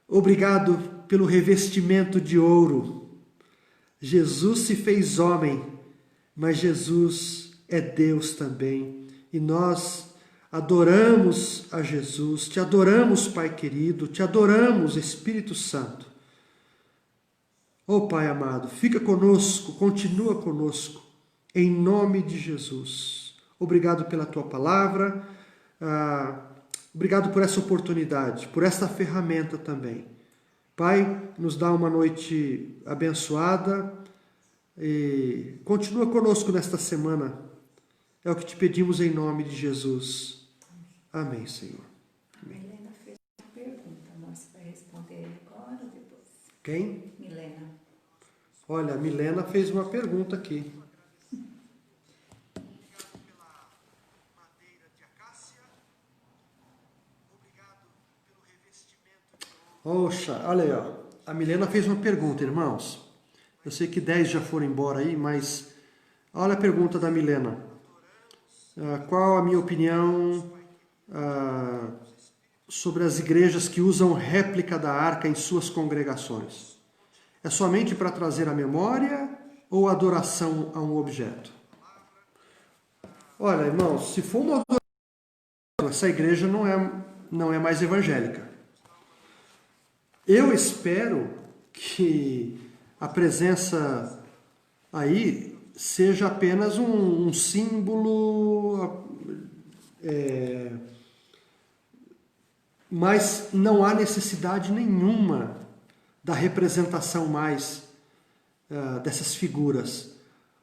obrigado pelo revestimento de ouro. Jesus se fez homem, mas Jesus é Deus também. E nós adoramos a Jesus, te adoramos, Pai querido, te adoramos, Espírito Santo. Oh, Pai amado, fica conosco, continua conosco, em nome de Jesus. Obrigado pela tua palavra. Obrigado por essa oportunidade, por esta ferramenta também. Pai, nos dá uma noite abençoada e continua conosco nesta semana. É o que te pedimos em nome de Jesus. Amém, Senhor. Amém. Milena fez uma pergunta, você vai responder agora ou depois? Quem? Milena. Olha, a Milena fez uma pergunta aqui. Oxa, olha aí, ó. A Milena fez uma pergunta, irmãos. Eu sei que 10 já foram embora aí, mas olha a pergunta da Milena. Qual a minha opinião sobre as igrejas que usam réplica da arca em suas congregações? É somente para trazer a memória ou adoração a um objeto? Olha, irmãos, se for uma adoração, essa igreja não é mais evangélica. Eu espero que a presença aí seja apenas um símbolo, mas não há necessidade nenhuma da representação mais dessas figuras.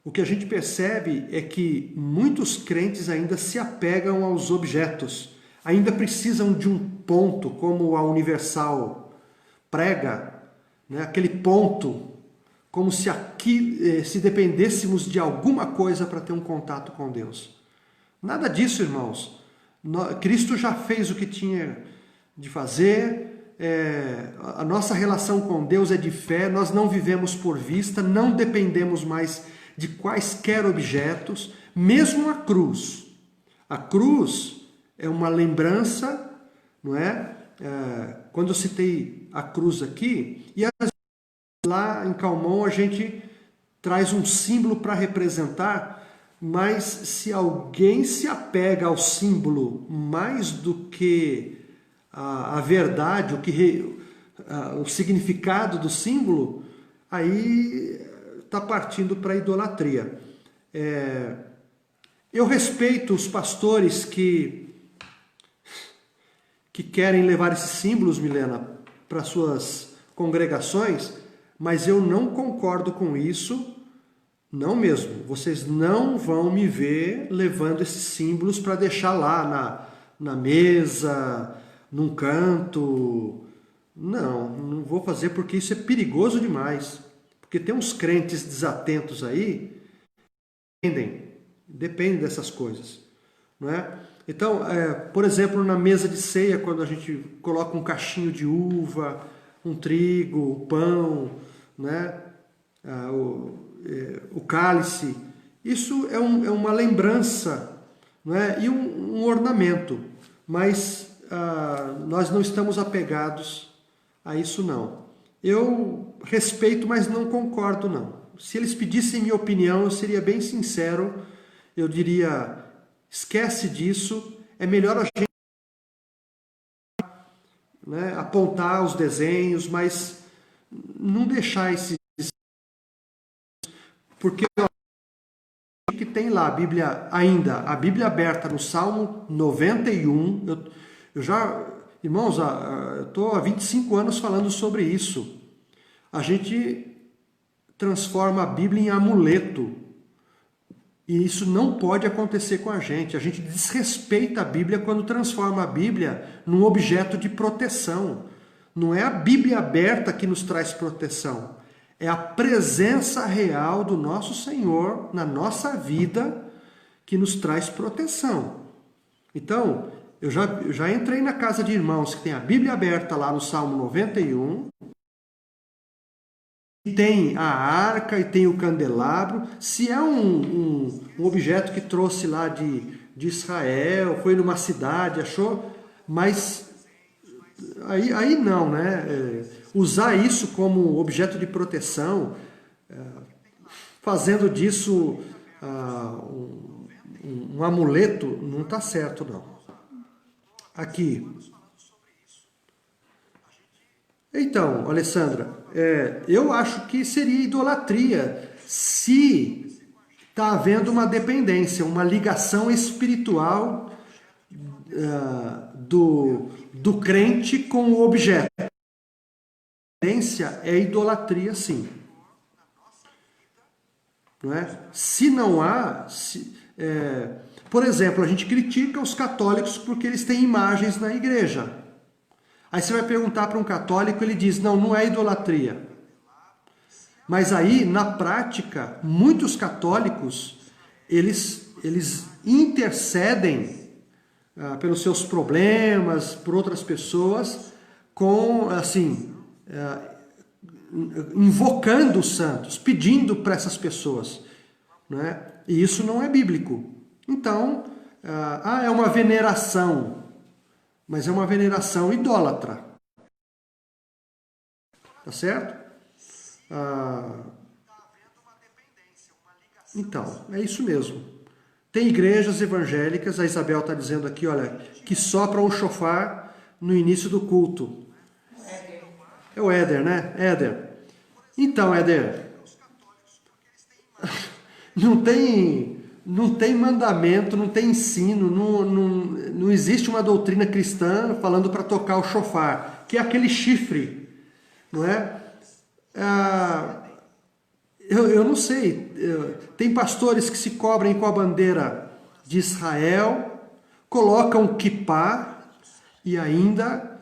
O que a gente percebe é que muitos crentes ainda se apegam aos objetos, ainda precisam de um ponto, como a Universal prega, né? Aquele ponto, como se aqui se dependêssemos de alguma coisa para ter um contato com Deus. Nada disso, irmãos. Cristo já fez o que tinha de fazer, a nossa relação com Deus é de fé, nós não vivemos por vista, não dependemos mais de quaisquer objetos, mesmo a cruz. A cruz é uma lembrança, não é? Quando eu citei a cruz aqui, e lá em Calmon a gente traz um símbolo para representar, mas se alguém se apega ao símbolo mais do que a verdade, o significado do símbolo, aí está partindo para a idolatria. Eu respeito os pastores que querem levar esses símbolos, Milena, para suas congregações, mas eu não concordo com isso, não mesmo. Vocês não vão me ver levando esses símbolos para deixar lá na mesa, num canto. Não vou fazer porque isso é perigoso demais. Porque tem uns crentes desatentos aí, dependem dessas coisas, não é? Então, por exemplo, na mesa de ceia, quando a gente coloca um cachinho de uva, um trigo, pão, né? O cálice, isso é uma lembrança, não é? E um ornamento, mas nós não estamos apegados a isso não. Eu respeito, mas não concordo não. Se eles pedissem minha opinião, eu seria bem sincero, eu diria: esquece disso, é melhor a gente, né, apontar os desenhos, mas não deixar esses... Porque que tem lá a Bíblia ainda, a Bíblia aberta no Salmo 91, irmãos, eu estou há 25 anos falando sobre isso. A gente transforma a Bíblia em amuleto. E isso não pode acontecer com a gente. A gente desrespeita a Bíblia quando transforma a Bíblia num objeto de proteção. Não é a Bíblia aberta que nos traz proteção. É a presença real do nosso Senhor na nossa vida que nos traz proteção. Então, eu já entrei na casa de irmãos que tem a Bíblia aberta lá no Salmo 91, e tem a arca e tem o candelabro. Se é um objeto que trouxe lá de Israel, foi numa cidade, achou, mas aí não, né? Usar isso como objeto de proteção, fazendo disso um amuleto, não está certo não. Aqui. Então, Alessandra, eu acho que seria idolatria se está havendo uma dependência, uma ligação espiritual do crente com o objeto. A tendência é idolatria, sim. Não é? Se não há... por exemplo, a gente critica os católicos porque eles têm imagens na igreja. Aí você vai perguntar para um católico, ele diz, não, não é idolatria. Mas aí, na prática, muitos católicos, eles intercedem pelos seus problemas, por outras pessoas, com, assim, invocando os santos, pedindo para essas pessoas. Né? E isso não é bíblico. Então, é uma veneração, mas é uma veneração idólatra. Tá certo? Então, é isso mesmo. Tem igrejas evangélicas, a Isabel está dizendo aqui, olha, que sopram o chofar no início do culto. É o Éder, né? Éder. Então, Éder, não tem mandamento, não tem ensino, não existe uma doutrina cristã falando para tocar o chofar, que é aquele chifre, não é? Eu não sei, tem pastores que se cobrem com a bandeira de Israel, colocam kippá e ainda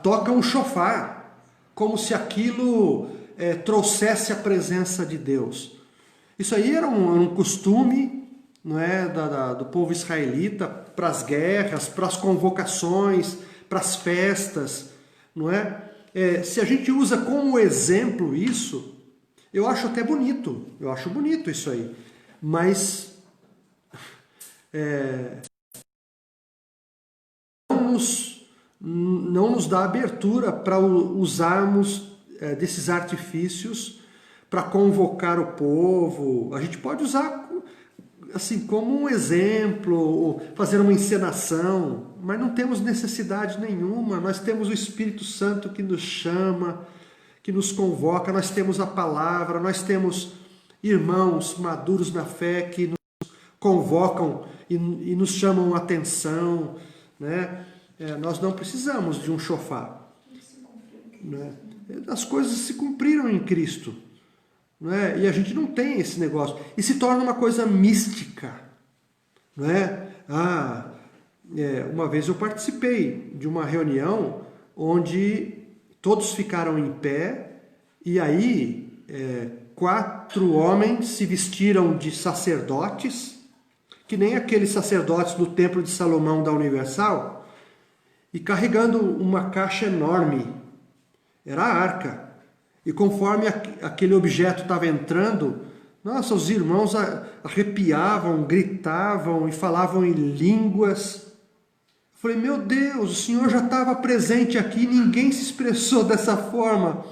tocam o chofar, como se aquilo trouxesse a presença de Deus. Isso aí era um costume, não é, do povo israelita para as guerras, para as convocações, para as festas, não é? Se a gente usa como exemplo isso, eu acho até bonito, eu acho bonito isso aí, mas não nos dá abertura para usarmos desses artifícios para convocar o povo. A gente pode usar assim como um exemplo, fazer uma encenação, mas não temos necessidade nenhuma. Nós temos o Espírito Santo que nos chama, que nos convoca, nós temos a palavra, nós temos irmãos maduros na fé que nos convocam e nos chamam a atenção, né? Nós não precisamos de um chofar. Né? As coisas se cumpriram em Cristo. Não é? E a gente não tem esse negócio. E se torna uma coisa mística. Não é? Uma vez eu participei de uma reunião onde todos ficaram em pé e aí 4 homens se vestiram de sacerdotes, que nem aqueles sacerdotes do Templo de Salomão da Universal, e carregando uma caixa enorme. Era a arca. E conforme aquele objeto estava entrando, nossa, os irmãos arrepiavam, gritavam e falavam em línguas. Eu falei, meu Deus, o Senhor já estava presente aqui, ninguém se expressou dessa forma.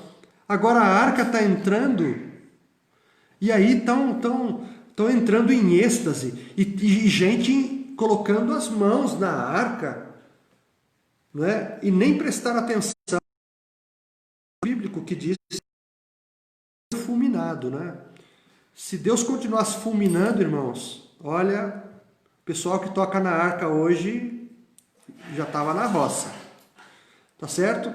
Agora a arca está entrando, e aí estão entrando em êxtase, e gente colocando as mãos na arca, não é? E nem prestar atenção no bíblico que diz fulminado, né? Se Deus continuasse fulminando, irmãos, olha, o pessoal que toca na arca hoje já estava na roça. Tá certo?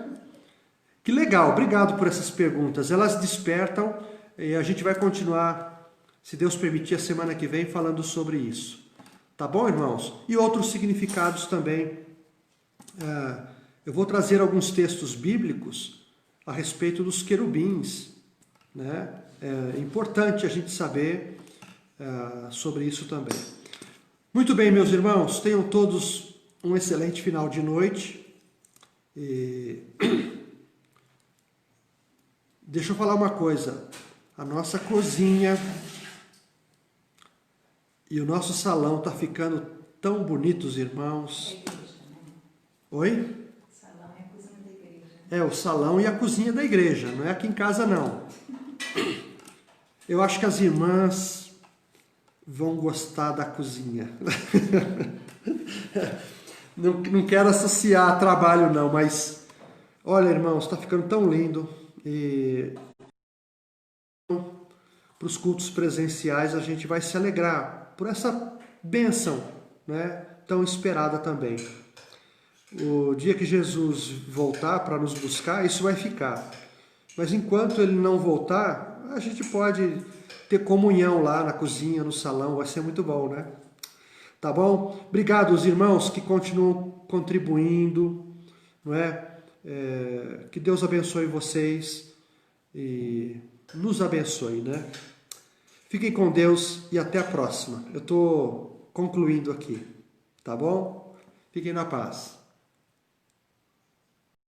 Que legal, obrigado por essas perguntas. Elas despertam e a gente vai continuar, se Deus permitir, a semana que vem falando sobre isso. Tá bom, irmãos? E outros significados também. Eu vou trazer alguns textos bíblicos a respeito dos querubins. Né? É importante a gente saber sobre isso também. Muito bem, meus irmãos, tenham todos um excelente final de noite. E deixa eu falar uma coisa. A nossa cozinha e o nosso salão está ficando tão bonitos, irmãos. É igreja, né? Oi? O salão é a cozinha da igreja. O salão e a cozinha da igreja, não é aqui em casa não. Eu acho que as irmãs vão gostar da cozinha. Não quero associar a trabalho não, mas olha, irmãos, está ficando tão lindo. E para os cultos presenciais a gente vai se alegrar por essa bênção, né, tão esperada também. O dia que Jesus voltar para nos buscar, isso vai ficar. Mas enquanto ele não voltar, a gente pode ter comunhão lá na cozinha, no salão, vai ser muito bom, né? Tá bom? Obrigado aos irmãos que continuam contribuindo, não é? Que Deus abençoe vocês e nos abençoe, né? Fiquem com Deus e até a próxima. Eu estou concluindo aqui, tá bom? Fiquem na paz.